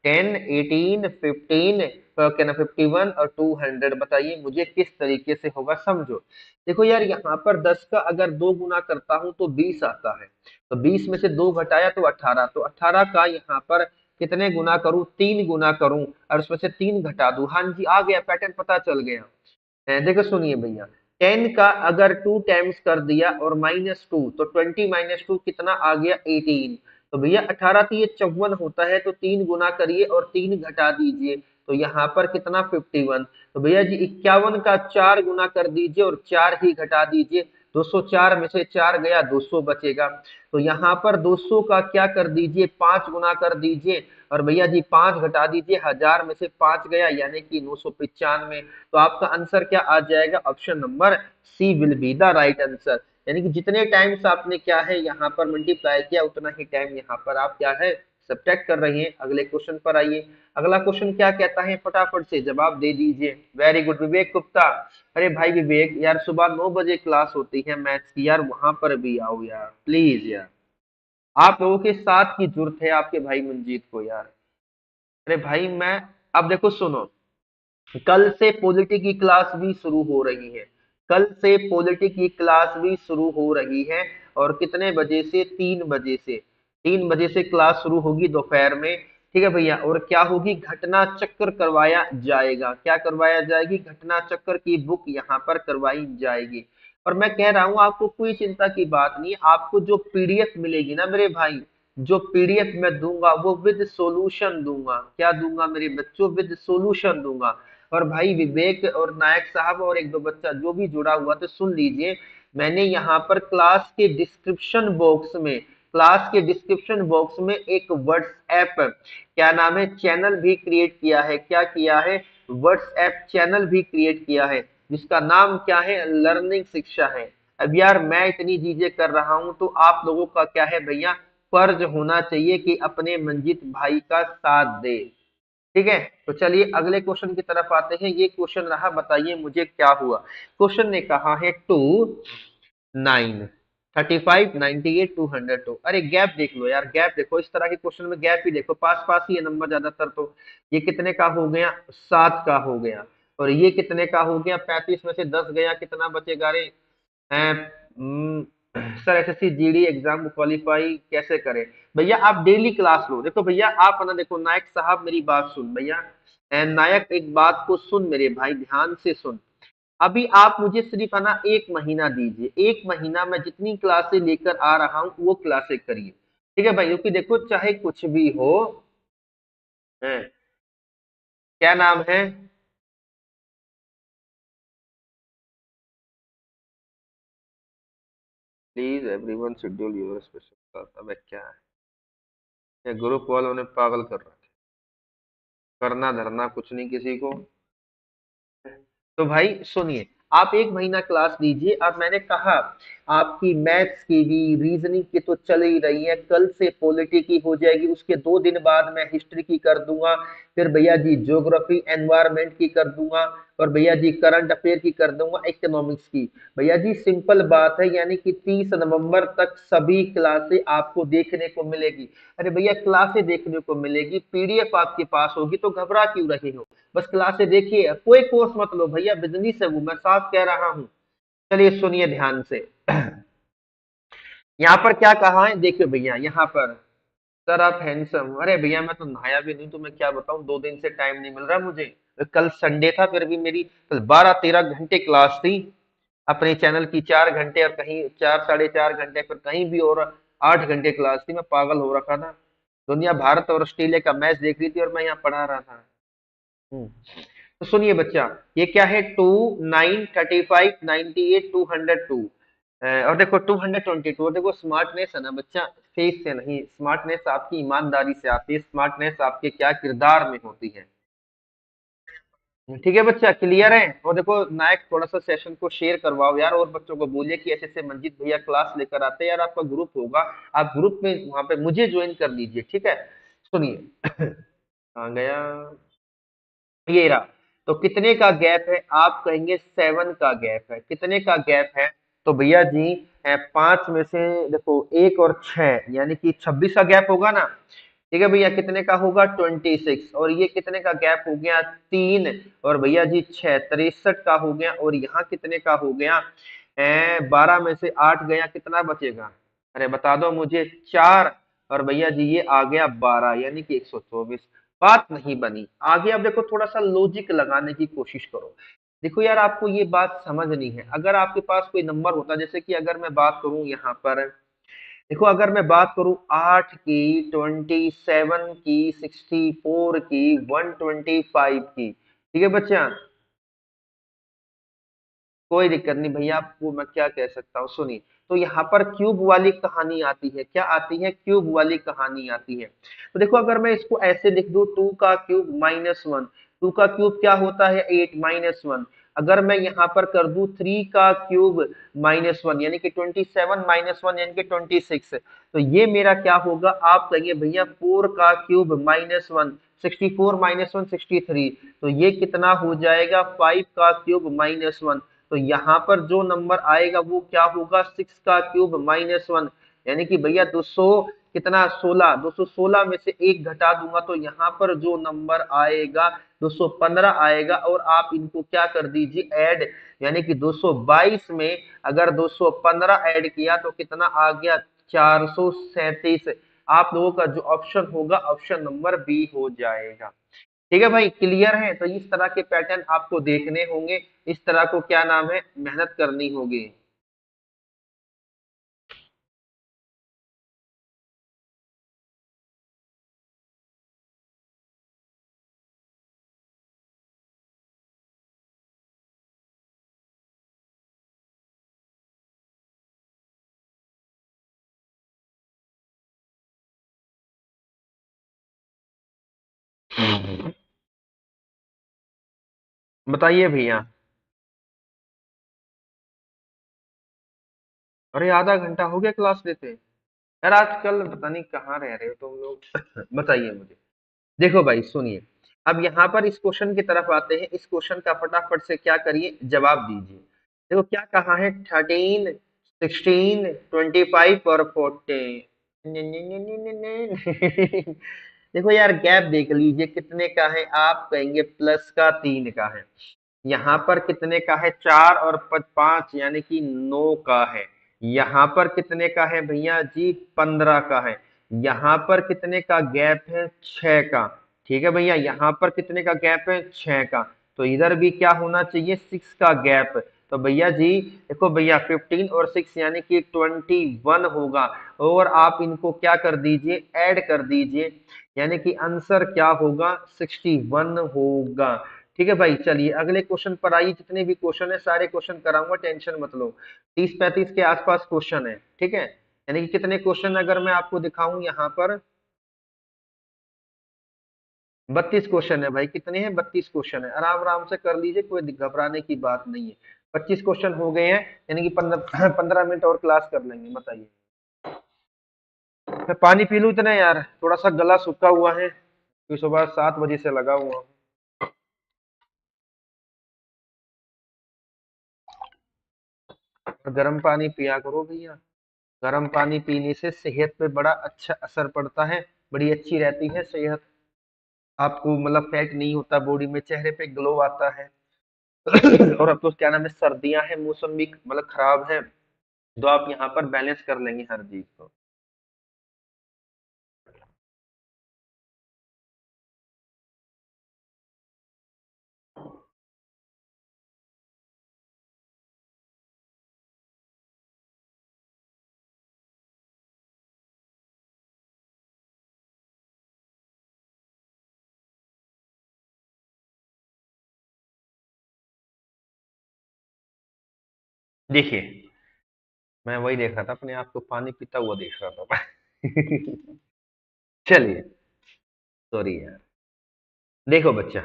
10, 18, 15, क्या ना 51 और 200, बताइए मुझे किस तरीके से होगा, समझो। देखो यार, यहाँ पर 10 का अगर 2 गुना करता हूं तो 20 आता है। तो 20 में से 2 घटाया तो 18। तो 18 का यहाँ पर कितने गुना करूं? 3 गुना करूं, और उसमें से 3 घटा दूं। हाँ जी, आ गया, पैटर्न पता चल गया। देखो सुनिए भैया, 10 का अगर 2 टाइम्स कर दिया और -2, तो 20 -2 कितना आ गया? 18। तो भैया 18 तो ये 54 होता है, तो 3 गुना करिए और 3 घटा दीजिए। तो यहाँ पर कितना? 51। तो भैया जी 51 का 4 गुना कर दीजिए और 4 ही घटा दीजिए। 204 में से 4 गया, 200 बचेगा। तो यहाँ पर 200 का क्या कर दीजिए? 5 गुना कर दीजिए। और भैया जी 5 घटा दीजिए, 1000 में से 5 गया, यानी कि 995। तो आपका आंसर क्या आ जाएगा? Option number C will be the right answer. यानी कि जितने टाइम्स आपने क्या है यहाँ पर मल्टीप्लाई किया, उतना ही टाइम यहाँ पर आप क्या है? सब्ट्रैक्ट कर रहे हैं। अगले क्वेश्चन पर आइए। अगला क्वेश्चन क्या कहता है? फटाफट से जवाब दे दीजिए। वेरी गुड विवेक गुप्ता। अरे भाई विवेक, यार सुबह 9 बजे क्लास होती है मैथ्स की यार, वहां पर भी आओ यार प्लीज यार। आप लोगों के साथ की जरूरत है आपके भाई मंजीत को यार। अरे भाई मैं, अब देखो सुनो, कल से पॉलिटी की क्लास भी शुरू हो रही है। कल से पॉलिटी की क्लास भी शुरू हो रही है। और कितने बजे से? 3 बजे से। 3 बजे से क्लास शुरू होगी दोपहर में। ठीक है भैया, और क्या होगी? घटना चक्र करवाया जाएगा। क्या करवाया जाएगी? घटना चक्र की बुक यहाँ पर करवाई जाएगी। और मैं कह रहा हूँ आपको कोई चिंता की बात नहीं है। आपको जो पीडीएफ मिलेगी ना मेरे भाई, जो पीडीएफ मैं दूंगा वो विद सॉल्यूशन दूंगा। क्या दूंगा मेरे बच्चों? विद सॉल्यूशन दूंगा। और भाई विवेक और नायक साहब और एक दो बच्चा जो भी जुड़ा हुआ, तो सुन लीजिए। मैंने यहाँ पर क्लास के डिस्क्रिप्शन बॉक्स में एक व्हाट्सएप, क्या नाम है, चैनल भी क्रिएट किया है। क्या किया है? व्हाट्सएप चैनल भी क्रिएट किया है, जिसका नाम क्या है? लर्निंग शिक्षा है। अब यार मैं इतनी चीजें कर रहा हूं, तो आप लोगों का क्या है भैया? फर्ज होना चाहिए कि अपने मंजित भाई का साथ दे। ठीक है। तो चलिए अगले क्वेश्चन की तरफ आते हैं। ये क्वेश्चन रहा, बताइए मुझे क्या हुआ। क्वेश्चन ने कहा है 2, 9। 35, 98, 202। अरे गैप देख लो यार, गैप देखो, इस तरह के क्वेश्चन में गैप ही देखो, पास पास ही है नंबर ज्यादातर। तो ये कितने का हो गया, 7 का हो गया। और ये कितने का हो गया, 35 में से 10 गया, कितना बचेगा रे? Sir SSC GD exam qualify कैसे करें? भैया आप डेली क्लास लो। देखो भैया आप है ना, देखो नायक साहब मेरी बात सुन भैया। नायक एक बात को सुन मेरे भाई, ध्यान से सुन। अभी आप मुझे सिर्फ है ना 1 महीना दीजिए, 1 महीना में जितनी क्लासें लेकर आ रहा हूँ वो क्लासें करिए। ठीक है भाई, क्योंकि देखो चाहे कुछ भी हो, है, क्या नाम है? Please everyone schedule your special class. अब क्या है, ये ग्रुप वालों ने पागल कर रखा है, करना धरना कुछ नहीं किसी को। तो भाई सुनिए, आप 1 महीना क्लास लीजिए। अब मैंने कहा आपकी मैथ्स की भी, रीजनिंग की तो चल ही रही है, कल से पॉलिटी की हो जाएगी, उसके 2 दिन बाद मैं हिस्ट्री की कर दूंगा, फिर भैया जी ज्योग्राफी एनवायरमेंट की कर दूंगा, और भैया जी करंट अफेयर की कर दूंगा, इकोनॉमिक्स की। भैया जी सिंपल बात है, यानी कि 30 नवंबर तक सभी क्लासें आपको देखने को मिलेगी। अरे भैया क्लासें देखने को मिलेगी, पीडीएफ आपके पास होगी, तो घबरा क्यों रहे हो? बस क्लासें देखिए, कोई कोर्स मत लो भैया, बिजनेस है वो, मैं साफ कह रहा हूँ। चलिए सुनिए ध्यान से। यहाँ पर क्या कहा है, देखिए भैया यहाँ पर। सर आप हैंडसम, अरे भैया मैं तो नहाया भी नहीं, तो मैं क्या बताऊं, 2 दिन से टाइम नहीं मिल रहा मुझे। कल संडे था, फिर भी मेरी कल 12-13 घंटे क्लास थी अपने चैनल की, 4 घंटे, और कहीं 4 साढ़े 4 घंटे, फिर कहीं भी और 8 घंटे क्लास थी। मैं पागल हो रखा था, दुनिया भारत और ऑस्ट्रेलिया का मैच देख रही थी और मैं यहाँ पढ़ा रहा था। हम्म। तो सुनिए बच्चा, ये क्या है, 2, 9, 35, 98, 202। और देखो 222, देखो स्मार्टनेस है ना बच्चा, फेस से नहीं, स्मार्टनेस आपकी ईमानदारी से आती है, स्मार्टनेस आपके क्या किरदार में होती है। ठीक है बच्चा, क्लियर है? और देखो नायक थोड़ा सा सेशन को शेयर करवाओ यार, और बच्चों को बोलिए कि ऐसे ऐसे मंजीत भैया क्लास लेकर आते हैं यार, आपका ग्रुप होगा, आप ग्रुप में वहां पे मुझे ज्वाइन कर लीजिए, ठीक है? सुनिए। आ गया, ये रहा। तो कितने का गैप है, आप कहेंगे 7 का गैप है। कितने का गैप है? तो भैया जी 5 में से देखो 1 और 6, यानी कि 26 का गैप होगा ना। ठीक है भैया, कितने का होगा, 26। और ये कितने का गैप हो गया, 3। और भैया जी 6, 63 का हो गया। और यहाँ कितने का हो गया, 12 में से 8 गया, कितना बचेगा? अरे बता दो मुझे, 4। और भैया जी ये आ गया 12, यानी कि 124। बात नहीं बनी। आगे अब देखो, थोड़ा सा लॉजिक लगाने की कोशिश करो। देखो यार आपको ये बात समझनी है, अगर आपके पास कोई नंबर होता, जैसे कि अगर मैं बात करूं यहाँ पर, देखो अगर मैं बात करूं 8 की, 27 की, 64 की, 125 की, ठीक है बच्चा, कोई दिक्कत नहीं भैया, आपको मैं क्या कह सकता हूँ, सुनिए। तो यहाँ पर क्यूब वाली कहानी आती है, क्या आती है, क्यूब वाली कहानी आती है। तो देखो अगर मैं इसको ऐसे लिख दूं, 2 का क्यूब -1, 2 का क्यूब क्या होता है, 8 -1। अगर मैं यहाँ पर कर दूं 3 का क्यूब -1, यानी कि 27 -1, यानी कि 26, तो ये मेरा क्या होगा, आप कहिए भैया 4 का क्यूब -1, 64 -1, 63। तो ये कितना हो जाएगा, 5 का क्यूब -1। तो यहाँ पर जो नंबर आएगा वो क्या होगा, 6 का क्यूब -1, यानी कि भैया 200, कितना, 16। 216 में से 1 घटा दूंगा, तो यहाँ पर जो नंबर आएगा 215 आएगा। और आप इनको क्या कर दीजिए, ऐड, यानी कि 222 में अगर 215 ऐड किया तो कितना आ गया, 437। आप लोगों का जो ऑप्शन होगा, ऑप्शन नंबर बी हो जाएगा। ठीक है भाई, क्लियर है? तो इस तरह के पैटर्न आपको देखने होंगे, इस तरह को क्या नाम है, मेहनत करनी होगी। बताइए भैया। अरे आधा घंटा हो गया क्लास लेते। यार आजकल पता नहीं कहाँ रह रहे हो तुम लोग। बताइए मुझे। देखो भाई सुनिए, अब यहाँ पर इस क्वेश्चन की तरफ आते हैं। इस क्वेश्चन का फटाफट से क्या करिए, जवाब दीजिए। देखो क्या कहा है, 13 16, 25 और 40। देखो यार गैप देख लीजिए कितने का है, आप कहेंगे प्लस का 3 का है। यहाँ पर कितने का है, 4 और 5 यानी कि 9 का है। यहाँ पर कितने का है भैया जी, 15 का है। यहाँ पर कितने का गैप है, 6 का। ठीक है भैया, यहाँ पर कितने का गैप है, 6 का। तो इधर भी क्या होना चाहिए, 6 का गैप। तो भैया जी देखो भैया 15 और 6 यानी कि 21 होगा। और आप इनको क्या कर दीजिए, ऐड कर दीजिए, यानी कि आंसर क्या होगा, 61 होगा। ठीक है भाई, चलिए अगले क्वेश्चन पर आइए। जितने भी क्वेश्चन है सारे क्वेश्चन कराऊंगा, टेंशन मत लो। 30-35 के आसपास क्वेश्चन है, ठीक है। यानी कि कितने क्वेश्चन अगर मैं आपको दिखाऊं यहाँ पर, 32 क्वेश्चन है भाई। कितने हैं, 32 क्वेश्चन है। आराम आराम से कर लीजिए, कोई घबराने की बात नहीं है। 25 क्वेश्चन हो गए हैं, यानी कि 15 15 मिनट और क्लास कर लेंगे। बताइए, मैं पानी पी लूं इतने यार, थोड़ा सा गला सूखा हुआ है क्योंकि सुबह 7 बजे से लगा हुआ हूँ। गर्म पानी पिया करो भैया। गर्म पानी पीने से सेहत पे बड़ा अच्छा असर पड़ता है, बड़ी अच्छी रहती है सेहत। आपको मतलब फैट नहीं होता बॉडी में, चेहरे पे ग्लो आता है। और अब तो क्या नाम है, सर्दियां हैं, मौसम भी मतलब खराब है, तो आप यहाँ पर बैलेंस कर लेंगे हर चीज को। देखिए, मैं वही देख रहा था, अपने आप को पानी पीता हुआ देख रहा था। चलिए, सॉरी यार। देखो बच्चा,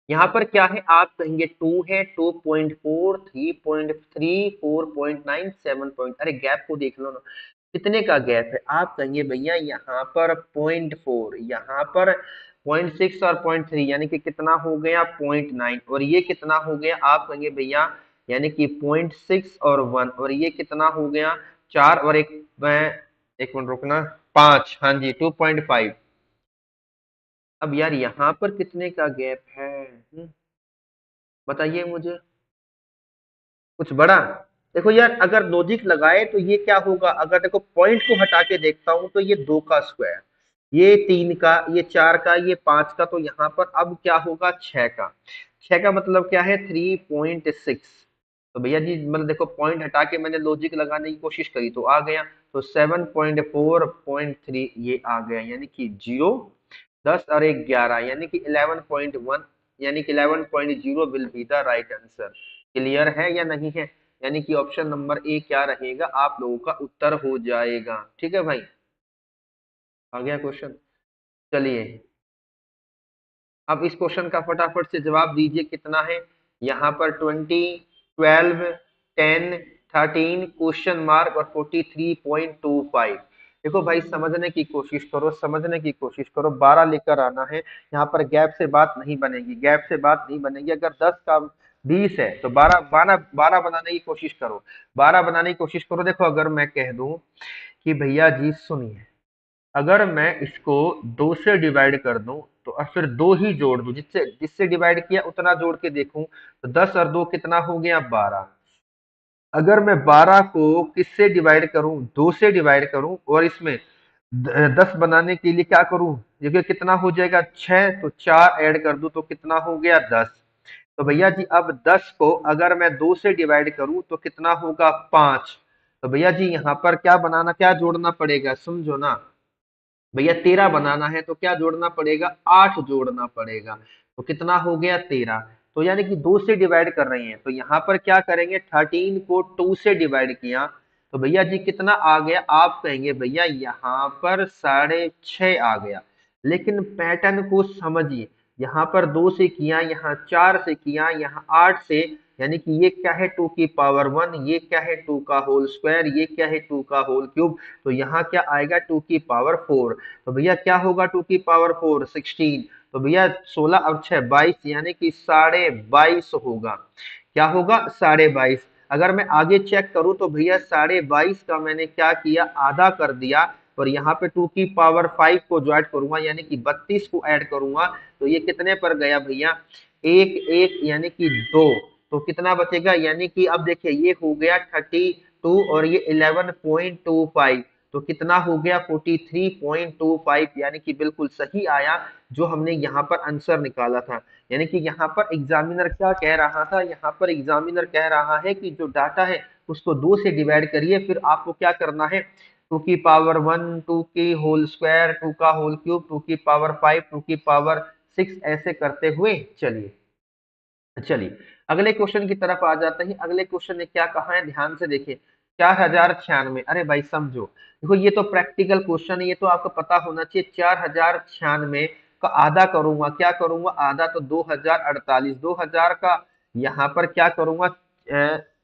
यहाँ पर क्या है, आप कहेंगे 2 है, 2.4, 3.3, 4.9, 7 अरे गैप को देख लो ना, कितने का गैप है। आप कहेंगे भैया यहाँ पर 0.4, यहाँ पर 0.6 और 0.3 यानी कि कितना हो गया, 0.9। और ये कितना हो गया, आप कहेंगे भैया यानी कि 0.6 और 1, और ये कितना हो गया, 4 और एक मिनट रुकना, 5, हाँ जी 2.5। अब यार यहाँ पर कितने का गैप है, बताइए मुझे, कुछ बड़ा। देखो यार अगर लॉजिक लगाए तो ये क्या होगा, अगर देखो पॉइंट को हटा के देखता हूं तो ये 2 का स्क्वायर, ये 3 का, ये 4 का, ये 5 का, तो यहाँ पर अब क्या होगा, 6 का। 6 का मतलब क्या है, 3.6। तो भैया जी मतलब देखो पॉइंट हटा के मैंने लॉजिक लगाने की कोशिश करी तो आ गया। तो 7.4.3 ये आ गया, यानी कि 0, 10 और 1 11, यानी कि 11.1, यानी कि 11.0 will be the right answer. Clear है या नहीं है, यानी कि ऑप्शन नंबर ए क्या रहेगा, आप लोगों का उत्तर हो जाएगा। ठीक है भाई, आ गया क्वेश्चन। चलिए, अब इस क्वेश्चन का फटाफट से जवाब दीजिए, कितना है यहाँ पर, 20, 12, 10, 13 क्वेश्चन मार्क और 43.25। देखो भाई समझने की कोशिश करो, समझने की कोशिश करो, 12 लेकर आना है। यहाँ पर गैप से बात नहीं बनेगी, गैप से बात नहीं बनेगी। अगर 10 का 20 है तो 12 12 12 बनाने की कोशिश करो, 12 बनाने की कोशिश करो। देखो अगर मैं कह दूं कि भैया जी सुनिए, अगर मैं इसको 2 से डिवाइड कर दूं तो और फिर 2 ही जोड़ दूं, जिससे जिससे डिवाइड किया उतना जोड़ के देखूं, तो 10 और 2 कितना हो गया, 12। अगर मैं 12 को किससे डिवाइड करूं, 2 से डिवाइड करूं, और इसमें 10 बनाने के लिए क्या करूं, देखिए कितना हो जाएगा, 6, तो 4 ऐड कर दूं तो कितना हो गया, 10। तो भैया जी अब 10 को अगर मैं 2 से डिवाइड करूं तो कितना होगा, 5। तो भैया जी यहाँ पर क्या बनाना, क्या जोड़ना पड़ेगा, समझो ना। भैया 13 बनाना है तो क्या जोड़ना पड़ेगा, 8 जोड़ना पड़ेगा। तो कितना हो गया, 13। तो यानी कि 2 से डिवाइड कर रहे हैं, तो यहाँ पर क्या करेंगे, 13 को 2 से डिवाइड किया तो भैया जी कितना आ गया, आप कहेंगे भैया यहाँ पर 6.5 आ गया। लेकिन पैटर्न को समझिए, यहाँ पर 2 से किया, यहाँ 4 से किया, यहाँ 8 से, यानी कि ये क्या है, 2 की पावर 1, ये क्या है, 2 का होल स्क्वायर, ये क्या है, 2 का होल क्यूब। तो यहाँ क्या आएगा, 2 की पावर 4। तो भैया क्या होगा, 2 की पावर 4 16। तो भैया 16 और 6 22, यानी कि 22.5 होगा। क्या होगा, 22.5। अगर मैं आगे चेक करूं तो भैया 22.5 का मैंने क्या किया, आधा कर दिया, और यहाँ पे 2 की पावर 5 को जो ऐड करूंगा यानी कि 32 को ऐड करूंगा, तो ये कितने पर गया भैया, एक एक यानी कि 2। तो कितना बचेगा, यानी कि अब देखिए ये हो गया 32 और ये 11.25, तो कितना हो गया 43.25, यानी कि बिल्कुल सही आया जो हमने यहाँ पर आंसर निकाला था। यानी कि यहाँ पर एग्जामिनर क्या कह रहा था, यहाँ पर एग्जामिनर कह रहा है कि जो डाटा है उसको 2 से डिवाइड करिए, फिर आपको क्या करना है, 2 की पावर 1, 2 की होल स्क्वायर, 2 का होल क्यूब, 2 की पावर 5, 2 की पावर 6, ऐसे करते हुए चलिए। चलिए अगले क्वेश्चन की तरफ आ जाते हैं। अगले क्वेश्चन ने क्या कहा है, ध्यान से देखिए। 4096, अरे भाई समझो, देखो ये तो प्रैक्टिकल क्वेश्चन है, ये तो आपको पता होना चाहिए। 4096 का आधा करूंगा, क्या करूंगा, आधा तो 2048, 2000 का यहाँ पर क्या करूंगा,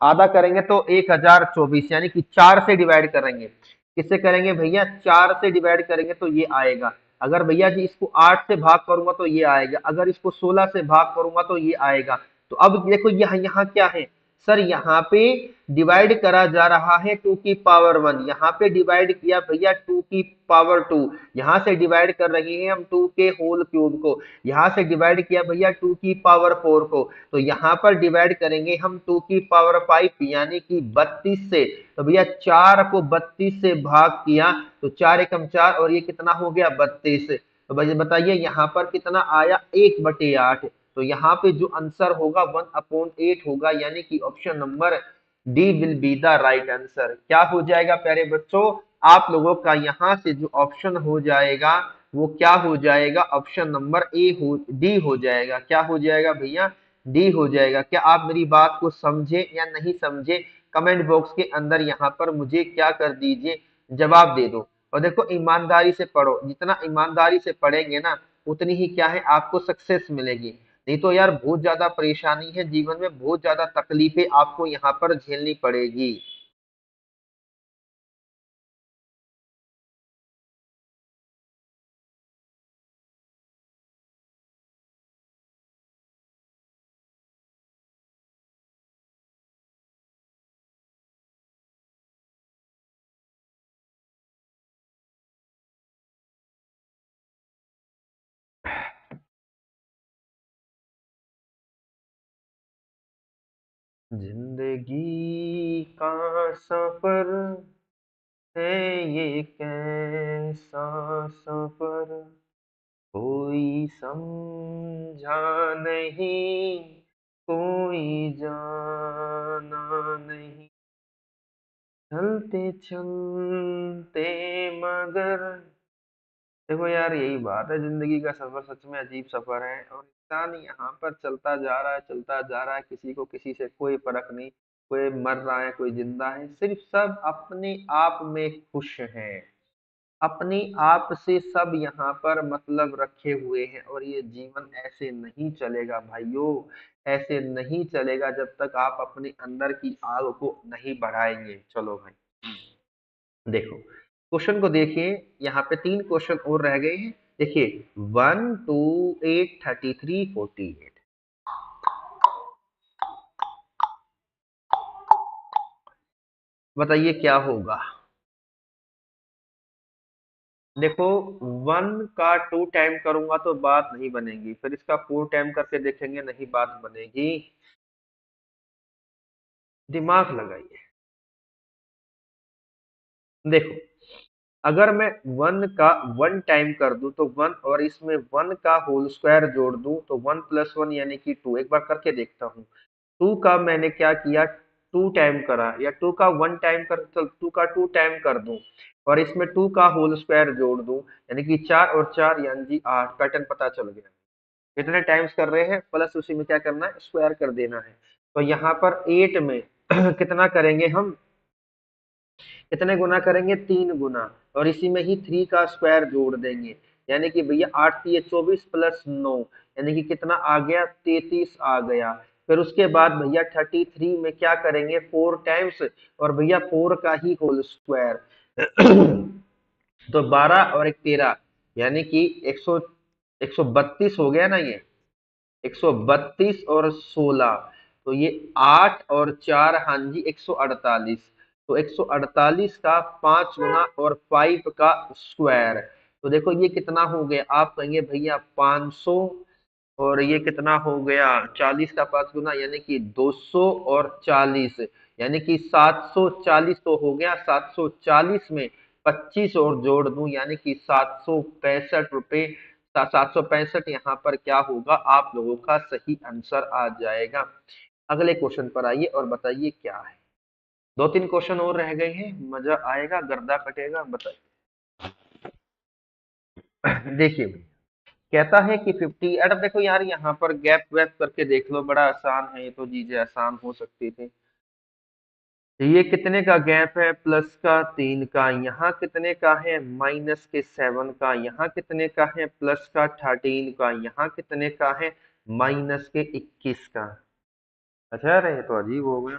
आधा करेंगे तो 1024, यानी कि 4 से डिवाइड करेंगे। किससे करेंगे भैया, 4 से डिवाइड करेंगे तो ये आएगा। अगर भैया जी इसको 8 से भाग करूंगा तो ये आएगा, अगर इसको 16 से भाग करूंगा तो ये आएगा। तो अब देखो यहाँ यहाँ क्या है, सर यहाँ पे डिवाइड करा जा रहा है 2 की पावर 1, यहाँ पे डिवाइड किया भैया 2 की पावर 2, यहाँ से डिवाइड कर रहे हैं हम 2 के होल क्यूब को, यहाँ से डिवाइड किया भैया 2 की पावर 4 को, तो यहाँ पर डिवाइड करेंगे हम 2 की पावर 5 यानी कि 32 से। तो भैया 4 को 32 से भाग किया तो 4 एकम 4 और ये कितना हो गया 32। तो भैया बताइए यहाँ पर कितना आया, 1/8। तो यहाँ पे जो आंसर होगा 1/8 होगा, यानी कि option number D will be the right answer. क्या हो जाएगा प्यारे बच्चों, आप लोगों का यहाँ से जो ऑप्शन हो जाएगा वो क्या हो जाएगा, ऑप्शन नंबर ए हो, डी हो जाएगा। क्या हो जाएगा भैया, डी हो जाएगा। क्या आप मेरी बात को समझे या नहीं समझे, कमेंट बॉक्स के अंदर यहाँ पर मुझे क्या कर दीजिए, जवाब दे दो। और देखो ईमानदारी से पढ़ो, जितना ईमानदारी से पढ़ेंगे ना उतनी ही क्या है आपको सक्सेस मिलेगी। नहीं तो यार बहुत ज्यादा परेशानी है जीवन में, बहुत ज्यादा तकलीफें आपको यहाँ पर झेलनी पड़ेगी। जिंदगी का सफर है ये कैसा सफर, कोई समझा नहीं, कोई जाना नहीं, चलते चलते मगर। देखो यार यही बात है, जिंदगी का सफर सच में अजीब सफर है, और इंसान यहाँ पर चलता जा रहा है, चलता जा रहा है, किसी को किसी से कोई फर्क नहीं, कोई मर रहा है कोई जिंदा है, सिर्फ सब अपने आप में खुश हैं, अपनी आप से सब यहाँ पर मतलब रखे हुए हैं। और ये जीवन ऐसे नहीं चलेगा भाइयों, ऐसे नहीं चलेगा जब तक आप अपने अंदर की आग को नहीं बढ़ाएंगे। चलो भाई देखो क्वेश्चन को देखिए, यहाँ पे 3 क्वेश्चन और रह गए हैं। देखिए 1, 2, 8, 33, 48, बताइए क्या होगा। देखो 1 का 2 टाइम करूंगा तो बात नहीं बनेगी, फिर इसका 4 टाइम करके देखेंगे, नहीं बात बनेगी। दिमाग लगाइए। देखो अगर मैं 1 का 1 टाइम कर दूं तो 1, और इसमें 1 का होल स्क्वायर जोड़ दूं तो 1 + 1 यानी कि 2, एक बार करके देखता हूँ। 2 का मैंने क्या किया, 2 टाइम करा, या 2 का 1 टाइम कर, चल 2 का 2 टाइम कर दूं और इसमें 2 का होल स्क्वायर जोड़ दूं, यानी कि 4 और 4 यानी कि 8, पैटर्न पता चल गया। कितने टाइम्स कर रहे हैं, प्लस उसी में क्या करना है, स्क्वायर कर देना है। तो यहाँ पर 8 में कितना करेंगे हम, कितने गुना करेंगे, 3 गुना, और इसी में ही 3 का स्क्वायर जोड़ देंगे, यानी कि भैया 8 × 3 = 24 + 9, यानी कि कितना आ गया, 33 आ गया। फिर उसके बाद भैया 33 में क्या करेंगे, 4 टाइम्स, और भैया 4 का ही होल स्क्वायर तो 12 और 1 13, यानी कि 132 हो गया ना ये, 132 और 16, तो ये 8 और 4, हाँ जी 148। तो 148 का 5 गुना और 5 का स्क्वायर। तो देखो ये कितना हो गया, आप कहेंगे भैया 500, और ये कितना हो गया 40 का 5 गुना यानी कि 200 और 40, यानी कि 740 तो हो गया। 740 में 25 और जोड़ दूं यानी कि 765 रुपए। 765 यहाँ पर क्या होगा, आप लोगों का सही आंसर आ जाएगा। अगले क्वेश्चन पर आइए और बताइए क्या है। दो तीन क्वेश्चन और रह गए हैं, मजा आएगा, गर्दा कटेगा, बताइए। देखिए भाई, कहता है कि 58, अब देखो यार यहाँ पर गैप वैप करके देख लो, बड़ा आसान है ये तो, चीजें आसान हो सकती थी। ये कितने का गैप है, प्लस का 3 का, यहाँ कितने का है माइनस के 7 का, यहाँ कितने का है प्लस का 13 का, यहाँ कितने का है माइनस के 21 का। अच्छा यार ये तो अजीब हो गया।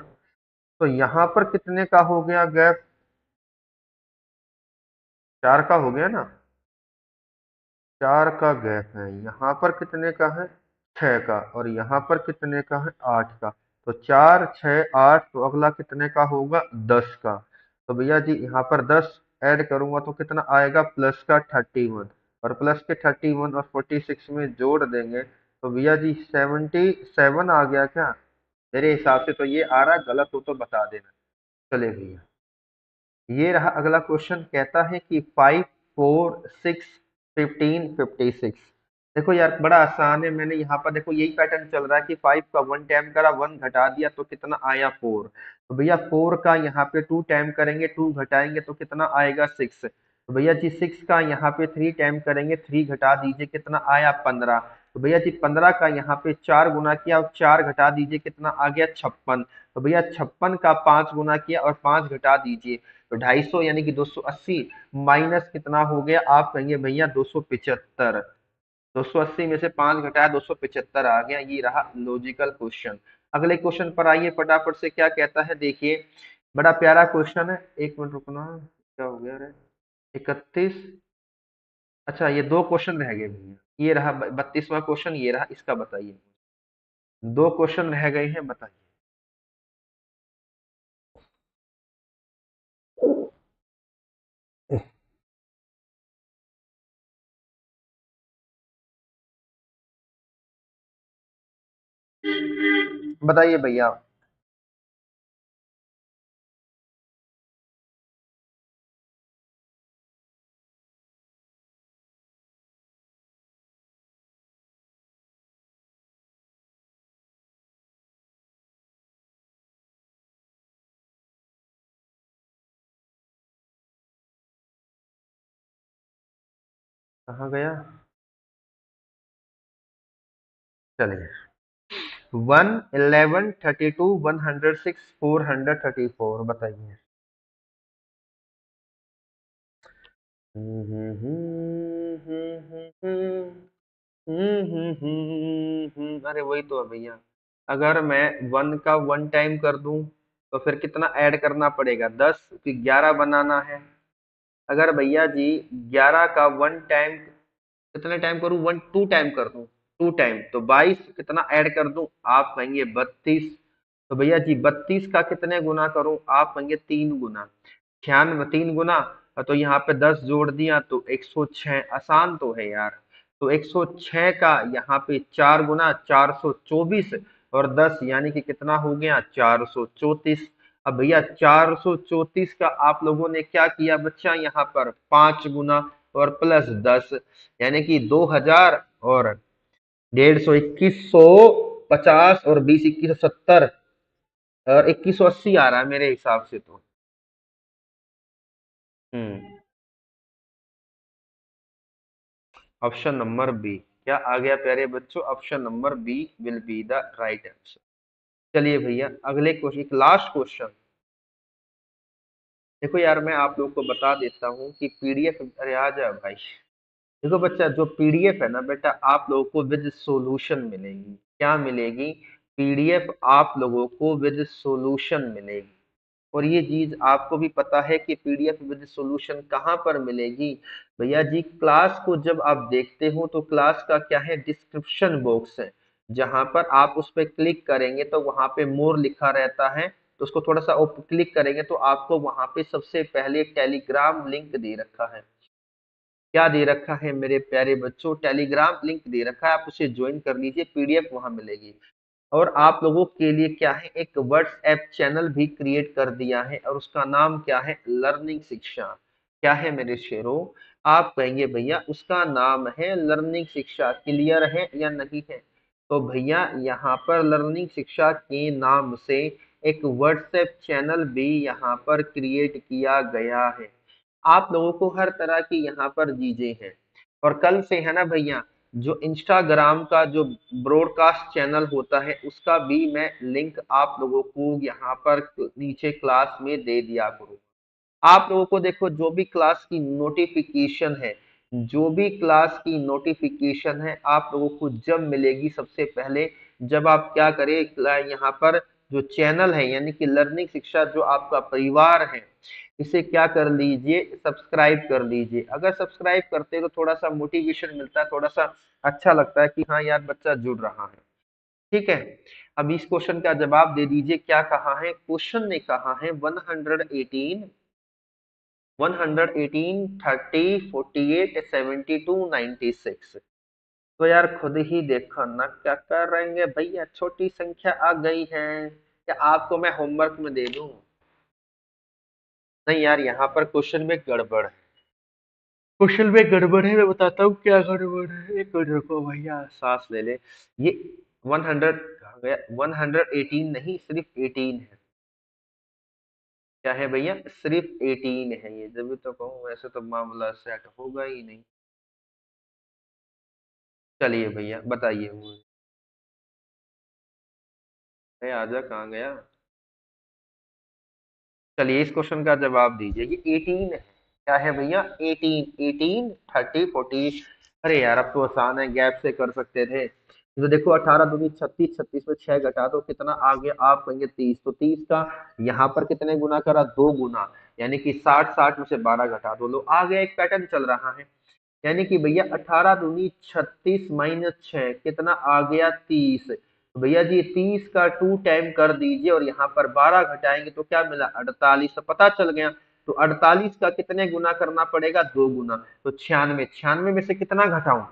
तो यहाँ पर कितने का हो गया गैप, 4 का हो गया ना, 4 का गैप है। यहाँ पर कितने का है 6 का, और यहाँ पर कितने का है 8 का। तो 4 6 8, तो अगला कितने का होगा 10 का। तो भैया जी यहाँ पर 10 ऐड करूंगा तो कितना आएगा प्लस का 31, और प्लस के 31 और 46 में जोड़ देंगे तो भैया जी 77 आ गया क्या। मेरे हिसाब से तो ये आ रहा, गलत हो तो बता देना। चले भैया, ये रहा अगला क्वेश्चन। कहता है कि 5 4 6 15 56। देखो यार बड़ा आसान है, मैंने यहाँ पर देखो यही पैटर्न चल रहा है कि 5 का 1 टाइम करा, 1 घटा दिया तो कितना आया 4। तो भैया 4 का यहाँ पे 2 टाइम करेंगे, 2 घटाएंगे तो कितना आएगा 6। तो भैया जी 6 का यहाँ पे 3 टाइम करेंगे, 3 घटा दीजिए कितना आया 15। तो भैया जी 15 का यहाँ पे 4 गुना किया और 4 घटा दीजिए कितना आ गया 56। तो भैया 56 का 5 गुना किया और 5 घटा दीजिए तो 250 यानी कि 280, माइनस कितना हो गया, आप कहेंगे भैया 275। 280 में से 5 घटाया 275 आ गया। ये रहा लॉजिकल क्वेश्चन। अगले क्वेश्चन पर आइए फटाफट से, क्या कहता है देखिए, बड़ा प्यारा क्वेश्चन है। एक मिनट रुकना, क्या हो गया रे, 31। अच्छा ये दो क्वेश्चन रह गए भैया, ये रहा 32वां क्वेश्चन, ये रहा, इसका बताइए। दो क्वेश्चन रह गए हैं, बताइए। बताइए भैया। कहाँ गया, चलिए। 1 11 32 106 434, बताइए। अरे वही तो है भैया। अगर मैं 1 का 1 टाइम कर दूं तो फिर कितना ऐड करना पड़ेगा 10, क्योंकि 11 बनाना है। अगर भैया जी 11 का 1 टाइम, कितने टाइम करूं, 1 2 टाइम कर दूं, 2 टाइम तो 22, कितना ऐड कर दूं, आप कहेंगे 32। तो भैया जी 32 का कितने गुना करूं, आप कहेंगे 3 गुना। 96 3 गुना, तो यहाँ पे 10 जोड़ दिया तो 106, आसान तो है यार। तो 106 का यहाँ पे 4 गुना 424, और 10 यानी कि कितना हो गया 434। अब भैया 434 का आप लोगों ने क्या किया बच्चा, यहाँ पर 5 गुना और प्लस 10, यानी कि 2000 और 150, 2150 और 20 2170, और 2180 आ रहा है मेरे हिसाब से तो। Hmm, option number B. क्या आ गया प्यारे बच्चों, option number B will be the right answer. चलिए भैया अगले क्वेश्चन, लास्ट क्वेश्चन। देखो यार मैं आप लोग को बता देता हूँ कि पीडीएफ, अरे आ जा भाई। देखो बच्चा, जो पीडीएफ है ना बेटा, आप लोगों को विद सॉल्यूशन मिलेगी। क्या मिलेगी, पीडीएफ आप लोगों को विद सॉल्यूशन मिलेगी। और ये चीज आपको भी पता है कि पीडीएफ विद सॉल्यूशन कहाँ पर मिलेगी। भैया जी क्लास को जब आप देखते हो तो क्लास का क्या है, डिस्क्रिप्शन बॉक्स है। जहां पर आप उस पर क्लिक करेंगे तो वहां पे मोर लिखा रहता है, तो उसको थोड़ा सा क्लिक करेंगे तो आपको वहां पे सबसे पहले टेलीग्राम लिंक दे रखा है। क्या दे रखा है मेरे प्यारे बच्चों? टेलीग्राम लिंक दे रखा है, आप उसे ज्वाइन कर लीजिए, पीडीएफ वहां मिलेगी। और आप लोगों के लिए क्या है, एक व्हाट्सएप चैनल भी क्रिएट कर दिया है और उसका नाम क्या है, लर्निंग शिक्षा। क्या है मेरे शेरों? आप कहेंगे भैया उसका नाम है लर्निंग शिक्षा, क्लियर है या नहीं है? तो भैया यहाँ पर लर्निंग शिक्षा के नाम से एक व्हाट्सएप चैनल भी यहाँ पर क्रिएट किया गया है। आप लोगों को हर तरह की यहाँ पर चीजें हैं। और कल से है ना भैया, जो इंस्टाग्राम का जो ब्रॉडकास्ट चैनल होता है उसका भी मैं लिंक आप लोगों को यहाँ पर नीचे क्लास में दे दिया करूँ। आप लोगों को देखो, जो भी क्लास की नोटिफिकेशन है, जो भी क्लास की नोटिफिकेशन है आप लोगों को जब मिलेगी, सबसे पहले जब आप क्या करें, यहाँ पर जो चैनल है यानी कि लर्निंग शिक्षा जो आपका परिवार है, इसे क्या कर लीजिए, सब्सक्राइब कर लीजिए। अगर सब्सक्राइब करते हैं तो थोड़ा सा मोटिवेशन मिलता है, थोड़ा सा अच्छा लगता है कि हाँ यार बच्चा जुड़ रहा है। ठीक है, अब इस क्वेश्चन का जवाब दे दीजिए, क्या कहा है क्वेश्चन ने? कहा है 118, 118, 30, 48, 72, 96। तो यार खुद ही देखो ना क्या कर रहे हैं भैया, छोटी संख्या आ गई है, या आपको मैं होमवर्क में दे दूं? नहीं यार, यहाँ पर क्वेश्चन में गड़बड़ है, क्वेश्चन में गड़बड़ है, मैं बताता हूँ क्या गड़बड़ है। एक मिनट रुको भैया, सांस ले ले। ये 100 गया, 118 नहीं, सिर्फ 18 है। क्या है भैया? सिर्फ 18 है ये, जब भी तो कहूँ, वैसे तो मामला सेट होगा ही नहीं। चलिए भैया बताइए मुझे। अरे आजा, कहाँ गया? चलिए इस क्वेश्चन का जवाब दीजिए, ये 18 है। क्या है भैया? 18, 18, 30, 40। अरे यार अब तो आसान है, गैप से कर सकते थे। तो देखो 18 दूनी 36, 36 में 6 घटा दो, कितना आ गया? आप कहेंगे 30, तो 30 का यहाँ पर कितने गुना करा? 2 गुना, यानी कि 60, 60 में से 12 घटा दो, लो आ गया, एक पैटर्न चल रहा है। यानी कि भैया 18 दूनी 36 माइनस 6 कितना आ गया? 30। तो भैया जी 30 का 2 टाइम कर दीजिए और यहाँ पर 12 घटाएंगे तो क्या मिला? 48। तो पता चल गया। तो 48 का कितने गुना करना पड़ेगा? 2 गुना। तो 96, 96 में से कितना घटाऊं?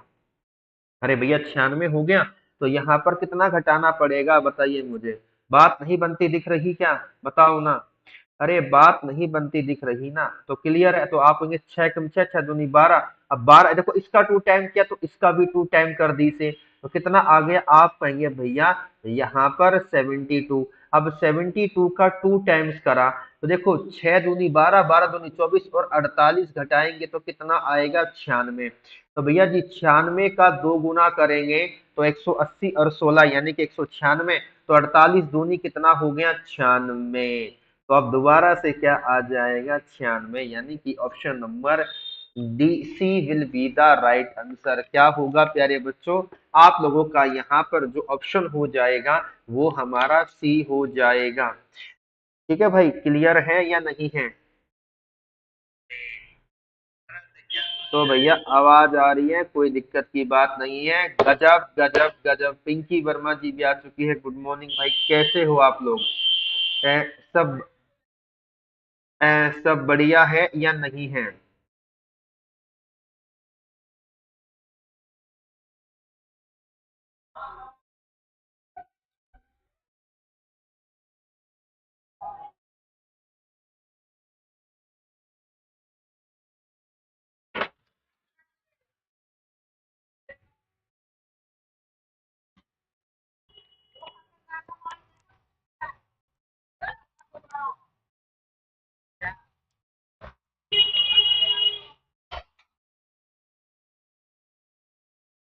अरे भैया 96 हो गया, तो यहाँ पर कितना घटाना पड़ेगा बताइए मुझे? बात नहीं बनती दिख रही क्या? बताओ ना। अरे बात नहीं बनती दिख रही ना, तो क्लियर है। तो आप कहेंगे 6 कम 6, 6 दूनी 12। अब 12 देखो, इसका 2 टाइम किया तो इसका भी 2 टाइम कर दी से, तो कितना आ गया? आप कहेंगे भैया यहाँ पर 72। अब 72 का 2 टाइम्स करा तो देखो 6 दूनी 12, 12 दूनी 24 और 48 घटाएंगे तो कितना आएगा? 96। तो भैया जी 96 का 2 गुना करेंगे तो 180 और 16 यानी कि 196। तो 48 दूनी कितना हो गया? 96। तो अब दोबारा से क्या आ जाएगा? 96, यानी कि option number D, C will be the right answer. क्या होगा प्यारे बच्चों? आप लोगों का यहाँ पर जो ऑप्शन हो जाएगा वो हमारा सी हो जाएगा। ठीक है भाई, क्लियर है या नहीं है? तो भैया आवाज आ रही है, कोई दिक्कत की बात नहीं है। गजब गजब गजब, पिंकी वर्मा जी भी आ चुकी है। गुड मॉर्निंग भाई, कैसे हो आप लोग? ए, सब सब बढ़िया है या नहीं है?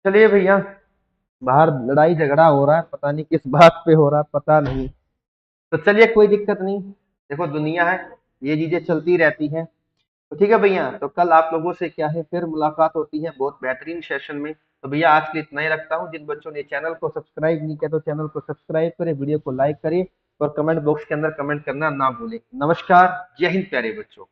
चलिए भैया, बाहर लड़ाई झगड़ा हो रहा है, पता नहीं किस बात पे हो रहा है, पता नहीं। तो चलिए कोई दिक्कत नहीं, देखो दुनिया है, ये चीजें चलती रहती हैं। तो ठीक है भैया, तो कल आप लोगों से क्या है फिर मुलाकात होती है बहुत बेहतरीन सेशन में। तो भैया आज के लिए इतना ही रखता हूँ। जिन बच्चों ने चैनल को सब्सक्राइब नहीं किया तो चैनल को सब्सक्राइब करें, वीडियो को लाइक करें और कमेंट बॉक्स के अंदर कमेंट करना ना भूलें। नमस्कार, जय हिंद प्यारे बच्चों।